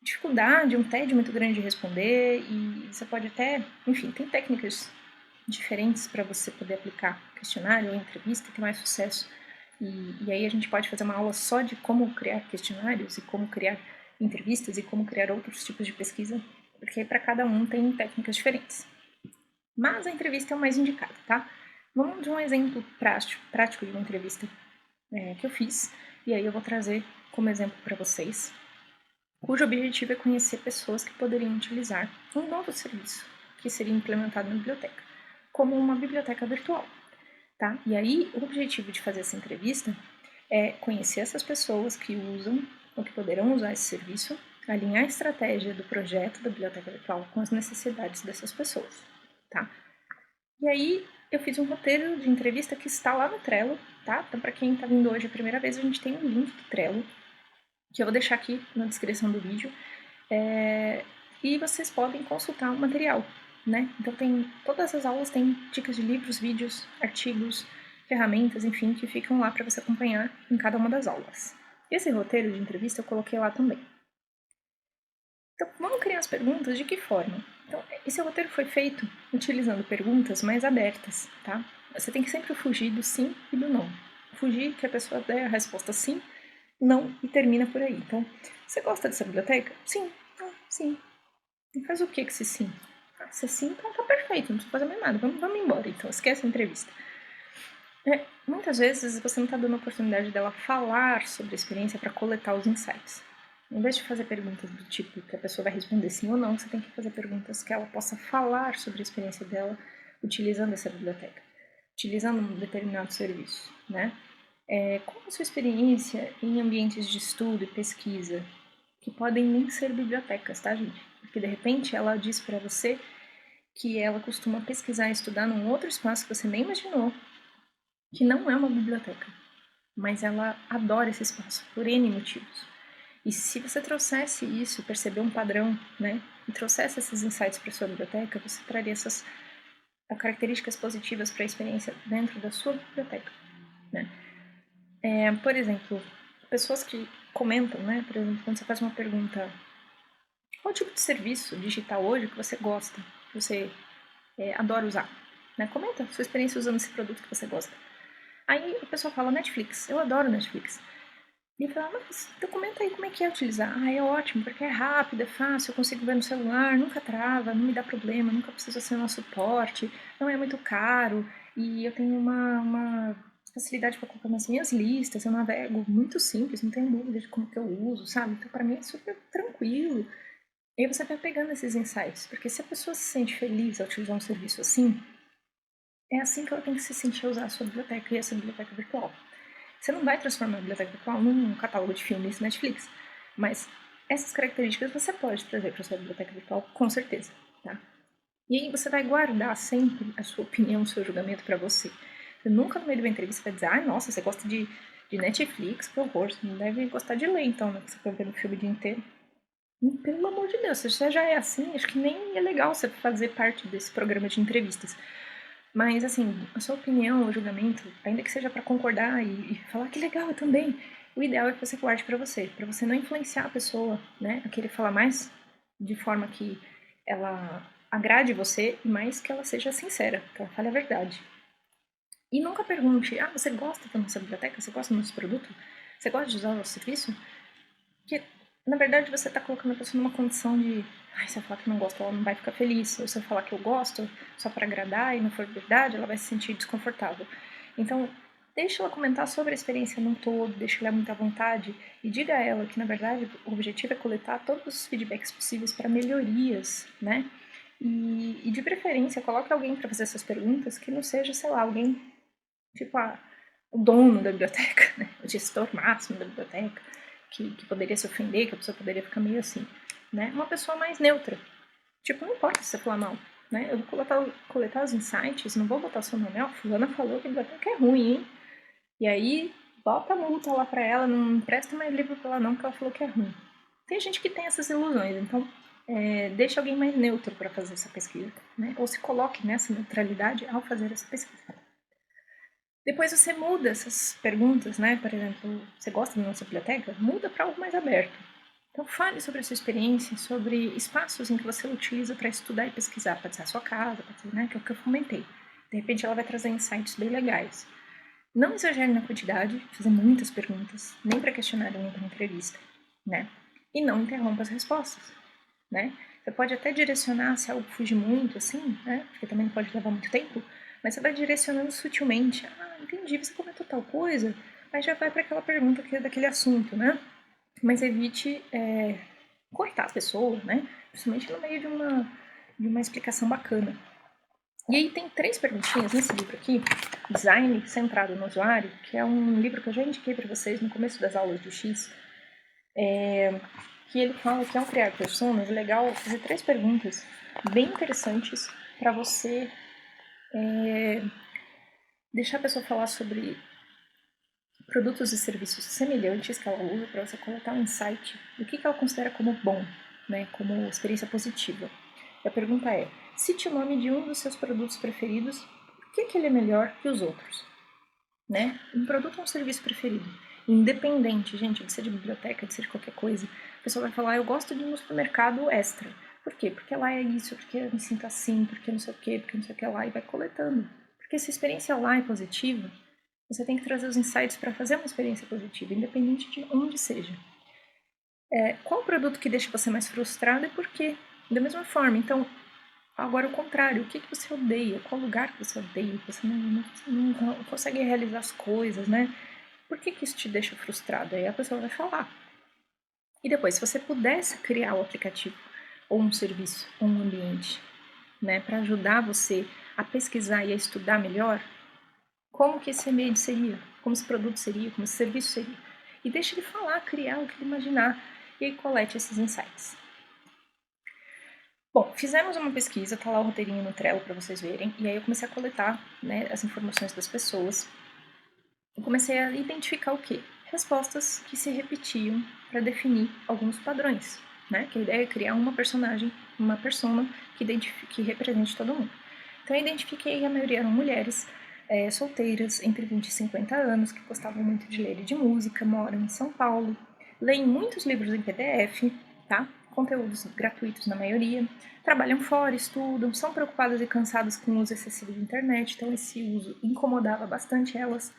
dificuldade, um tédio muito grande de responder, e você pode até, enfim, tem técnicas diferentes para você poder aplicar questionário ou entrevista e ter mais sucesso. E aí a gente pode fazer uma aula só de como criar questionários e como criar entrevistas e como criar outros tipos de pesquisa, porque para cada um tem técnicas diferentes. Mas a entrevista é o mais indicado, tá? Vamos de um exemplo prático de uma entrevista que eu fiz, e aí eu vou trazer como exemplo para vocês, cujo objetivo é conhecer pessoas que poderiam utilizar um novo serviço que seria implementado na biblioteca, como uma biblioteca virtual, tá? E aí o objetivo de fazer essa entrevista é conhecer essas pessoas que usam ou que poderão usar esse serviço, alinhar a estratégia do projeto da biblioteca virtual com as necessidades dessas pessoas, tá? E aí eu fiz um roteiro de entrevista que está lá no Trello, tá? Então para quem está vindo hoje a primeira vez, a gente tem um link do Trello, que eu vou deixar aqui na descrição do vídeo, e vocês podem consultar o material, né? Então todas as aulas têm dicas de livros, vídeos, artigos, ferramentas, enfim, que ficam lá para você acompanhar em cada uma das aulas. Esse roteiro de entrevista eu coloquei lá também. Então, vamos criar as perguntas de que forma? Então, esse roteiro foi feito utilizando perguntas mais abertas, tá? Você tem que sempre fugir do sim e do não. Fugir que a pessoa dê a resposta sim, não e termina por aí. Então, você gosta dessa biblioteca? Sim. Ah, sim. E faz o que com esse sim? Ah, se é sim, então tá perfeito, não precisa fazer mais nada. Vamos embora, então. Esquece a entrevista. Muitas vezes você não está dando a oportunidade dela falar sobre a experiência para coletar os insights. Em vez de fazer perguntas do tipo que a pessoa vai responder sim ou não, você tem que fazer perguntas que ela possa falar sobre a experiência dela utilizando essa biblioteca, utilizando um determinado serviço, né? Qual a sua experiência em ambientes de estudo e pesquisa, que podem nem ser bibliotecas, tá, gente? Porque de repente ela diz para você que ela costuma pesquisar e estudar num outro espaço que você nem imaginou, que não é uma biblioteca, mas ela adora esse espaço por N motivos. E se você trouxesse isso, perceber um padrão, né, e trouxesse esses insights para sua biblioteca, você traria essas características positivas para a experiência dentro da sua biblioteca, né? Por exemplo, pessoas que comentam, né, por exemplo, quando você faz uma pergunta, qual tipo de serviço digital hoje que você gosta, que você adora usar, né? Comenta sua experiência usando esse produto que você gosta. Aí a pessoa fala Netflix, eu adoro Netflix. E eu falo, mas então comenta aí como é que é utilizar. Ah, é ótimo, porque é rápido, é fácil, eu consigo ver no celular, nunca trava, não me dá problema, nunca preciso assinar suporte, não é muito caro, e eu tenho uma facilidade para colocar nas minhas listas, eu navego muito simples, não tenho dúvida de como que eu uso, sabe? Então para mim é super tranquilo. E aí você vai pegando esses insights, porque se a pessoa se sente feliz ao utilizar um serviço assim, é assim que ela tem que se sentir ao usar a sua biblioteca e essa biblioteca virtual. Você não vai transformar a biblioteca virtual num catálogo de filmes Netflix, mas essas características você pode trazer para sua biblioteca virtual, com certeza, tá? E aí você vai guardar sempre a sua opinião, o seu julgamento para você. Você nunca no meio de uma entrevista vai dizer, ah, nossa, você gosta de Netflix, que horror, você não deve gostar de ler então, né, que você fica vendo filme o dia inteiro. Pelo amor de Deus, se você já é assim, acho que nem é legal você fazer parte desse programa de entrevistas. Mas, assim, a sua opinião, o julgamento, ainda que seja para concordar e falar que legal, eu também, o ideal é que você guarde para você não influenciar a pessoa, né, a querer falar mais de forma que ela agrade você e mais que ela seja sincera, que ela fale a verdade. E nunca pergunte, você gosta da nossa biblioteca? Você gosta do nosso produto? Você gosta de usar o nosso serviço? Porque, na verdade, você está colocando a pessoa numa condição de, se eu falar que não gosto, ela não vai ficar feliz. Ou se eu falar que eu gosto só para agradar e não for verdade, ela vai se sentir desconfortável. Então, deixa ela comentar sobre a experiência num todo, deixa ela muito à vontade e diga a ela que, na verdade, o objetivo é coletar todos os feedbacks possíveis para melhorias, né? E de preferência, coloque alguém para fazer essas perguntas que não seja, sei lá, alguém tipo o dono da biblioteca, né? O gestor máximo da biblioteca, que poderia se ofender, que a pessoa poderia ficar meio assim, né? Uma pessoa mais neutra. Tipo, não importa se você falar mal, né? Eu vou coletar os insights, não vou botar o seu nome, fulana falou que a biblioteca é ruim, hein? E aí, bota a multa lá pra ela, não empresta mais livro pra ela não, porque ela falou que é ruim. Tem gente que tem essas ilusões, então deixa alguém mais neutro para fazer essa pesquisa, né? Ou se coloque nessa neutralidade ao fazer essa pesquisa. Depois você muda essas perguntas, né? Por exemplo, você gosta da nossa biblioteca? Muda para algo mais aberto. Então fale sobre a sua experiência, sobre espaços em que você utiliza para estudar e pesquisar. Pode ser a sua casa, pode ser, né? Que é o que eu comentei. De repente ela vai trazer insights bem legais. Não exagere na quantidade, fazer muitas perguntas, nem para questionário, nem para entrevista, né? E não interrompa as respostas, né? Você pode até direcionar se algo fugir muito, assim, né? Porque também não pode levar muito tempo, mas você vai direcionando sutilmente. Entendi, você comentou tal coisa, aí já vai para aquela pergunta que é daquele assunto, né? Mas evite cortar a pessoa, né? Principalmente no meio de uma explicação bacana. E aí tem 3 perguntinhas nesse livro aqui, Design Centrado no Usuário, que é um livro que eu já indiquei para vocês no começo das aulas do X, que ele fala que ao criar personas é legal fazer 3 perguntas bem interessantes para você deixar a pessoa falar sobre produtos e serviços semelhantes que ela usa para você coletar um insight do que ela considera como bom, né, como experiência positiva. E a pergunta é, cite o nome de um dos seus produtos preferidos, por que ele é melhor que os outros? Né? Um produto ou um serviço preferido. Independente, gente, de ser de biblioteca, de ser de qualquer coisa. A pessoa vai falar, eu gosto de ir no supermercado extra. Por quê? Porque lá é isso, porque eu me sinto assim, porque não sei o quê, porque não sei o que lá, e vai coletando. Porque se a experiência lá é positiva, você tem que trazer os insights para fazer uma experiência positiva, independente de onde seja. Qual produto que deixa você mais frustrado e por quê? Da mesma forma, então, agora o contrário, o que você odeia? Qual lugar que você odeia? Que você não consegue realizar as coisas, né? Por que isso te deixa frustrado? Aí a pessoa vai falar. E depois, se você pudesse criar o aplicativo, ou um serviço, ou um ambiente, né, para ajudar você a pesquisar e a estudar melhor, como que esse ambiente seria? Como esse produto seria? Como esse serviço seria? E deixe ele falar, criar o que ele imaginar, e aí colete esses insights. Bom, fizemos uma pesquisa, tá lá o roteirinho no Trello para vocês verem, e aí eu comecei a coletar, né, as informações das pessoas. Eu comecei a identificar o quê? Respostas que se repetiam para definir alguns padrões, né? Que a ideia é criar uma personagem, uma persona que represente todo mundo. Então eu identifiquei que a maioria eram mulheres solteiras, entre 20 e 50 anos, que gostavam muito de ler e de música, moram em São Paulo, leem muitos livros em PDF, tá? Conteúdos gratuitos na maioria, trabalham fora, estudam, são preocupadas e cansadas com o uso excessivo de internet, então esse uso incomodava bastante elas.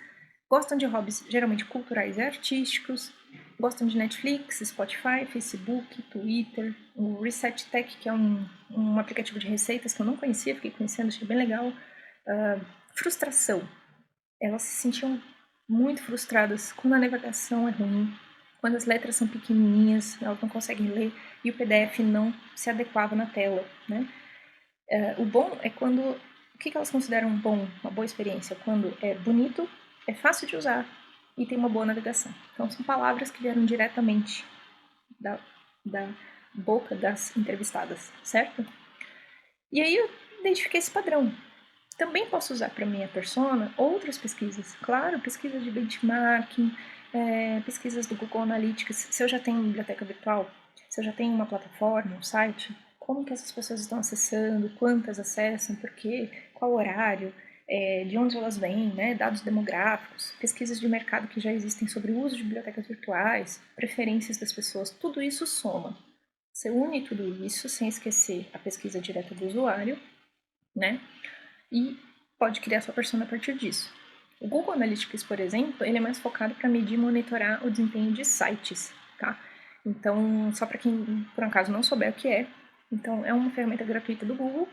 Gostam de hobbies geralmente culturais e artísticos, gostam de Netflix, Spotify, Facebook, Twitter, o Reset Tech, que é um aplicativo de receitas que eu não conhecia, fiquei conhecendo, achei bem legal. Frustração. Elas se sentiam muito frustradas quando a navegação é ruim, quando as letras são pequenininhas, elas não conseguem ler e o PDF não se adequava na tela, né? O bom é quando... O que elas consideram bom, uma boa experiência? Quando é bonito, é fácil de usar e tem uma boa navegação. Então, são palavras que vieram diretamente da boca das entrevistadas, certo? E aí eu identifiquei esse padrão. Também posso usar para minha persona outras pesquisas. Claro, pesquisas de benchmarking, pesquisas do Google Analytics. Se eu já tenho uma biblioteca virtual, se eu já tenho uma plataforma, um site, como que essas pessoas estão acessando, quantas acessam, por quê, qual horário, de onde elas vêm, né, dados demográficos, pesquisas de mercado que já existem sobre o uso de bibliotecas virtuais, preferências das pessoas, tudo isso soma. Você une tudo isso sem esquecer a pesquisa direta do usuário, né, e pode criar sua persona a partir disso. O Google Analytics, por exemplo, ele é mais focado para medir e monitorar o desempenho de sites, tá? Então, só para quem por acaso não souber o que é, então é uma ferramenta gratuita do Google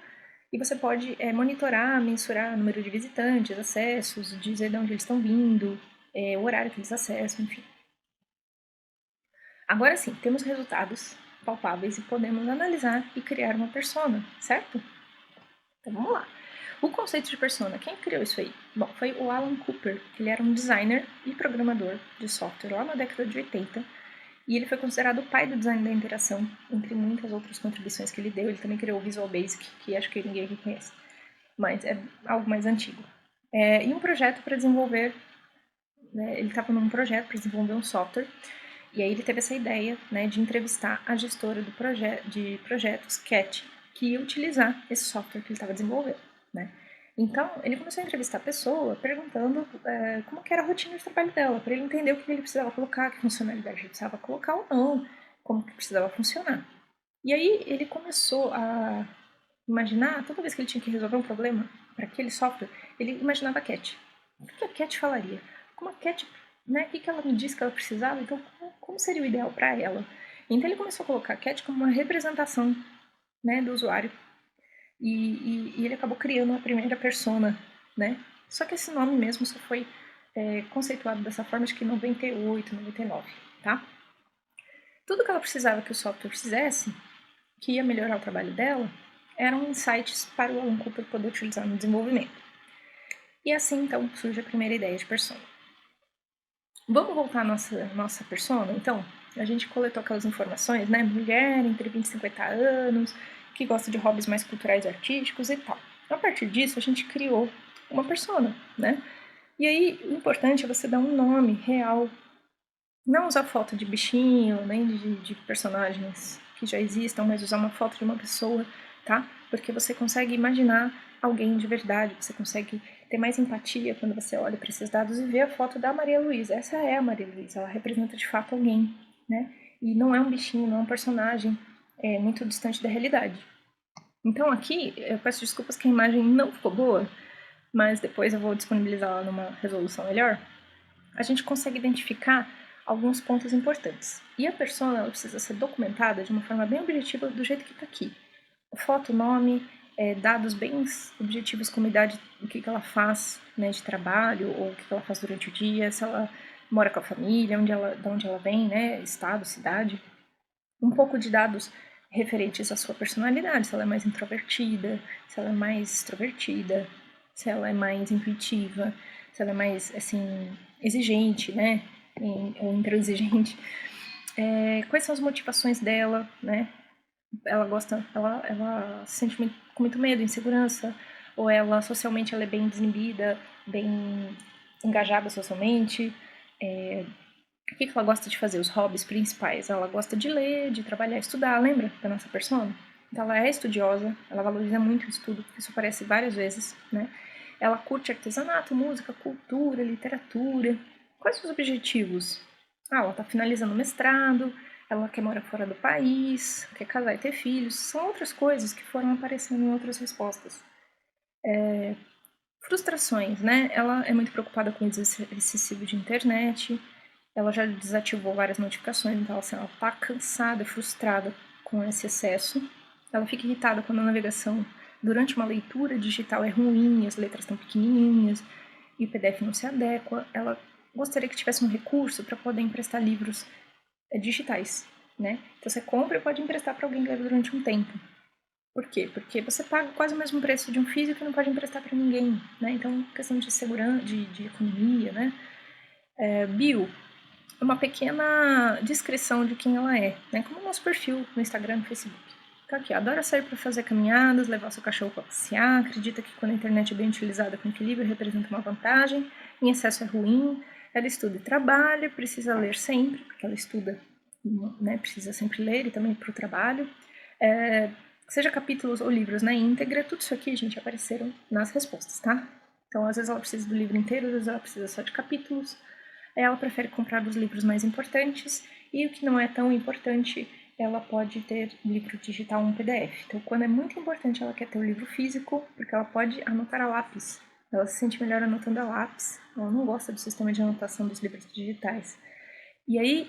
e você pode monitorar, mensurar o número de visitantes, acessos, dizer de onde eles estão vindo, o horário que eles acessam, enfim. Agora sim, temos resultados palpáveis e podemos analisar e criar uma persona, certo? Então vamos lá. O conceito de persona, quem criou isso aí? Bom, foi o Alan Cooper, que ele era um designer e programador de software lá na década de 80, e ele foi considerado o pai do design da interação, entre muitas outras contribuições que ele deu. Ele também criou o Visual Basic, que acho que ninguém aqui conhece, mas é algo mais antigo. E um projeto para desenvolver, né, ele estava num projeto para desenvolver um software, e aí ele teve essa ideia, né, de entrevistar a gestora de projetos, Cat, que ia utilizar esse software que ele estava desenvolvendo, né? Então, ele começou a entrevistar a pessoa, perguntando como que era a rotina de trabalho dela, para ele entender o que ele precisava colocar, que funcionalidade ele precisava colocar ou não, como que precisava funcionar. E aí ele começou a imaginar, toda vez que ele tinha que resolver um problema para aquele software, ele imaginava a Cat. O que a Cat falaria? Como a Cat, né, o que ela me disse que ela precisava? Então, como seria o ideal para ela? Então, ele começou a colocar a Cat como uma representação, né, do usuário. E ele acabou criando a primeira persona, né? Só que esse nome mesmo só foi conceituado dessa forma, acho que em 98, 99, tá? Tudo que ela precisava que o software fizesse, que ia melhorar o trabalho dela, eram insights para o Alan Cooper poder utilizar no desenvolvimento. E assim, então, surge a primeira ideia de persona. Vamos voltar à nossa persona, então? A gente coletou aquelas informações, né? Mulher entre 20 e 50 anos, que gosta de hobbies mais culturais e artísticos e tal. A partir disso, a gente criou uma persona, né? E aí, o importante é você dar um nome real. Não usar foto de bichinho, nem de personagens que já existam, mas usar uma foto de uma pessoa, tá? Porque você consegue imaginar alguém de verdade, você consegue ter mais empatia quando você olha para esses dados e vê a foto da Maria Luísa. Essa é a Maria Luísa, ela representa de fato alguém, né? E não é um bichinho, não é um personagem muito distante da realidade. Então aqui, eu peço desculpas que a imagem não ficou boa, mas depois eu vou disponibilizá-la numa resolução melhor. A gente consegue identificar alguns pontos importantes. E a persona ela precisa ser documentada de uma forma bem objetiva do jeito que está aqui. Foto, nome, dados bem objetivos como idade, o que ela faz, né, de trabalho, ou o que ela faz durante o dia, se ela mora com a família, de onde ela vem, né, estado, cidade. Um pouco de dados referentes à sua personalidade, se ela é mais introvertida, se ela é mais extrovertida, se ela é mais intuitiva, se ela é mais, assim, exigente, né, ou intransigente. Quais são as motivações dela, né? Ela se sente com muito medo, insegurança, ou ela socialmente ela é bem desinibida, bem engajada socialmente. O que ela gosta de fazer? Os hobbies principais. Ela gosta de ler, de trabalhar, estudar, lembra da nossa persona? Então ela é estudiosa, ela valoriza muito o estudo, isso aparece várias vezes, né? Ela curte artesanato, música, cultura, literatura. Quais os objetivos? Ela está finalizando o mestrado, ela quer morar fora do país, quer casar e ter filhos. São outras coisas que foram aparecendo em outras respostas. Frustrações, né? Ela é muito preocupada com o uso excessivo de internet, ela já desativou várias notificações, então assim, ela está cansada, frustrada com esse excesso. Ela fica irritada quando a navegação durante uma leitura digital é ruim, as letras estão pequenininhas e o PDF não se adequa. Ela gostaria que tivesse um recurso para poder emprestar livros digitais, né? Então você compra e pode emprestar para alguém ler durante um tempo. Por quê? Porque você paga quase o mesmo preço de um físico e não pode emprestar para ninguém, né? Então, questão de segurança, de economia, né? Bio, uma pequena descrição de quem ela é, né? Como o nosso perfil no Instagram e no Facebook. Então aqui, adora sair para fazer caminhadas, levar seu cachorro para passear, acredita que quando a internet é bem utilizada com equilíbrio representa uma vantagem, em excesso é ruim, ela estuda e trabalha, precisa ler sempre, porque ela estuda, né? Precisa sempre ler e também para o trabalho. seja capítulos ou livros na íntegra, tudo isso aqui, gente, apareceram nas respostas, tá? Então, às vezes ela precisa do livro inteiro, às vezes ela precisa só de capítulos. Aí ela prefere comprar os livros mais importantes, e o que não é tão importante, ela pode ter livro digital ou um PDF. Então, quando é muito importante, ela quer ter o livro físico, porque ela pode anotar a lápis. Ela se sente melhor anotando a lápis. Ela não gosta do sistema de anotação dos livros digitais. E aí,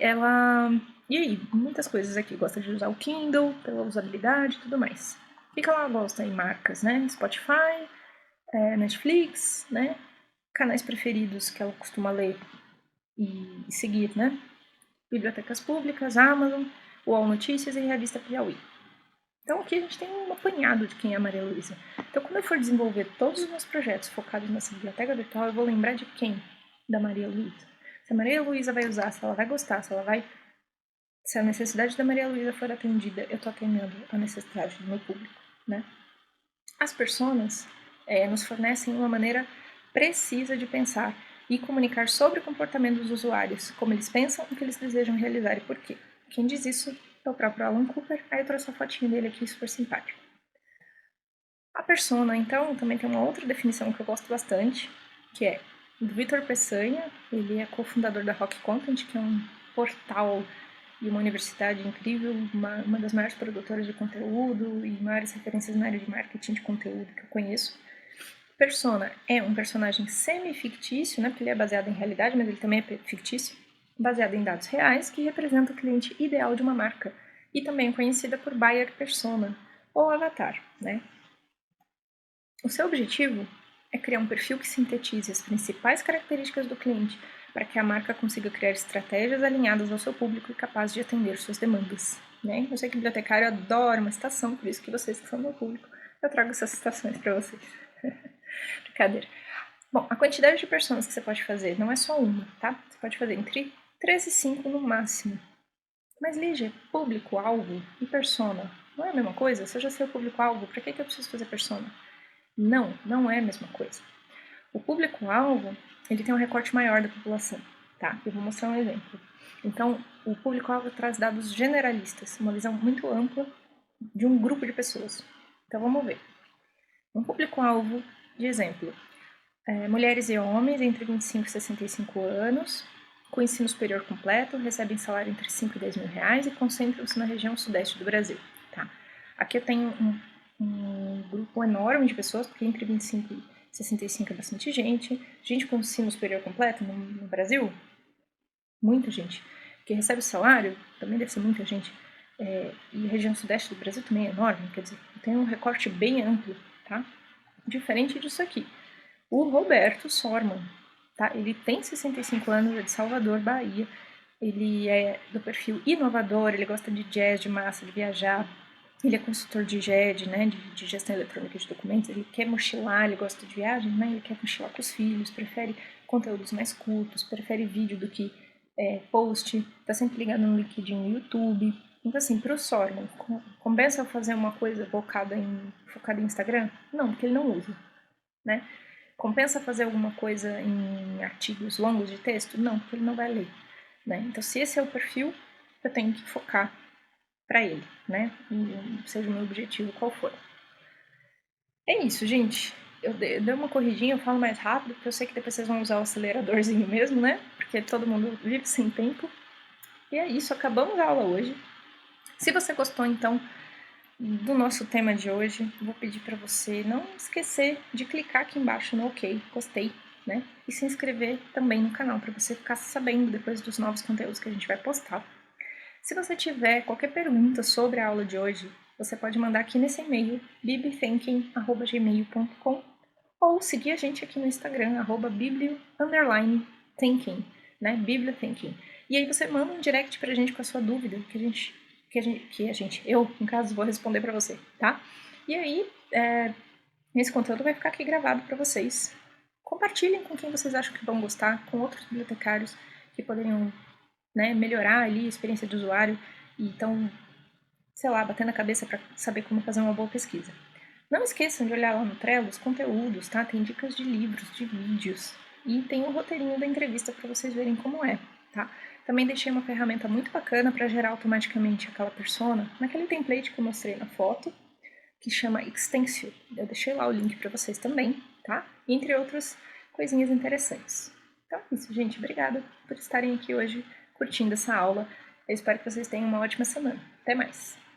muitas coisas aqui. Gosta de usar o Kindle, pela usabilidade e tudo mais. O que ela gosta em marcas, né? Spotify, Netflix, né? Canais preferidos que ela costuma ler e seguir, né? Bibliotecas públicas, Amazon, UOL Notícias e Revista Piauí. Então aqui a gente tem um apanhado de quem é a Maria Luísa. Então quando eu for desenvolver todos os meus projetos focados nessa biblioteca virtual, eu vou lembrar de quem? Da Maria Luísa. Se a Maria Luísa vai usar, se ela vai gostar, se a necessidade da Maria Luísa for atendida, eu estou atendendo a necessidade do meu público, né? As personas nos fornecem uma maneira precisa de pensar e comunicar sobre o comportamento dos usuários, como eles pensam, o que eles desejam realizar e por quê. Quem diz isso é o próprio Alan Cooper. Aí eu trouxe a fotinha dele aqui, super simpático. A persona, então, também tem uma outra definição que eu gosto bastante, que é do Vitor Peçanha. Ele é cofundador da Rock Content, que é um portal e uma universidade incrível, uma das maiores produtoras de conteúdo e maiores referências na área de marketing de conteúdo que eu conheço. Persona é um personagem semi-fictício, né, porque ele é baseado em realidade, mas ele também é fictício, baseado em dados reais, que representa o cliente ideal de uma marca, e também conhecida por buyer persona, ou avatar, né? O seu objetivo é criar um perfil que sintetize as principais características do cliente, para que a marca consiga criar estratégias alinhadas ao seu público e capazes de atender suas demandas, né? Eu sei que o bibliotecário adora uma citação, por isso que vocês que são meu público, eu trago essas citações para vocês. Brincadeira. Bom, a quantidade de personas que você pode fazer não é só uma, tá? Você pode fazer entre 3 e 5 no máximo. Mas, Lígia, público-alvo e persona não é a mesma coisa? Se eu já sei o público-alvo, para que eu preciso fazer persona? Não, não é a mesma coisa. O público-alvo, ele tem um recorte maior da população, tá? Eu vou mostrar um exemplo. Então, o público-alvo traz dados generalistas, uma visão muito ampla de um grupo de pessoas. Então, vamos ver. Um público-alvo, de exemplo, mulheres e homens entre 25 e 65 anos, com ensino superior completo, recebem salário entre 5 e 10 mil reais e concentram-se na região sudeste do Brasil. Tá? Aqui eu tenho um grupo enorme de pessoas, porque entre 25 e 65 é bastante gente. Gente com ensino superior completo no Brasil, muita gente. Que recebe salário, também deve ser muita gente. E a região sudeste do Brasil também é enorme, quer dizer, tem um recorte bem amplo, tá? Diferente disso aqui. O Roberto Sorman, tá? Ele tem 65 anos, é de Salvador, Bahia. Ele é do perfil inovador, ele gosta de jazz, de massa, de viajar. Ele é consultor de GED, né, de gestão eletrônica de documentos. Ele quer mochilar, ele gosta de viagem, né? Ele quer mochilar com os filhos, prefere conteúdos mais curtos, prefere vídeo do que post. Tá sempre ligado no LinkedIn, no YouTube. Então, assim, pro Sorman, compensa fazer uma coisa focada em Instagram? Não, porque ele não usa, né? Compensa fazer alguma coisa em artigos longos de texto? Não, porque ele não vai ler, né? Então, se esse é o perfil, eu tenho que focar para ele, né? Seja o meu objetivo qual for. É isso, gente. Eu dei uma corridinha, eu falo mais rápido, porque eu sei que depois vocês vão usar o aceleradorzinho mesmo, né? Porque todo mundo vive sem tempo. E é isso, acabamos a aula hoje. Se você gostou, então, do nosso tema de hoje, vou pedir para você não esquecer de clicar aqui embaixo no OK, gostei, né? E se inscrever também no canal para você ficar sabendo depois dos novos conteúdos que a gente vai postar. Se você tiver qualquer pergunta sobre a aula de hoje, você pode mandar aqui nesse e-mail, bibliothinking@gmail.com, ou seguir a gente aqui no Instagram, @biblio_thinking, né? Bibliothinking. E aí você manda um direct pra gente com a sua dúvida, eu, no caso, vou responder para você, tá? E aí, esse conteúdo vai ficar aqui gravado para vocês. Compartilhem com quem vocês acham que vão gostar, com outros bibliotecários que poderiam, né, melhorar ali a experiência de usuário e estão, sei lá, batendo a cabeça para saber como fazer uma boa pesquisa. Não esqueçam de olhar lá no Trello os conteúdos, tá? Tem dicas de livros, de vídeos e tem o roteirinho da entrevista para vocês verem como é, tá? Também deixei uma ferramenta muito bacana para gerar automaticamente aquela persona naquele template que eu mostrei na foto. que chama Extensio. Eu deixei lá o link para vocês também, tá? Entre outras coisinhas interessantes. Então é isso, gente. Obrigada por estarem aqui hoje curtindo essa aula. Eu espero que vocês tenham uma ótima semana. Até mais!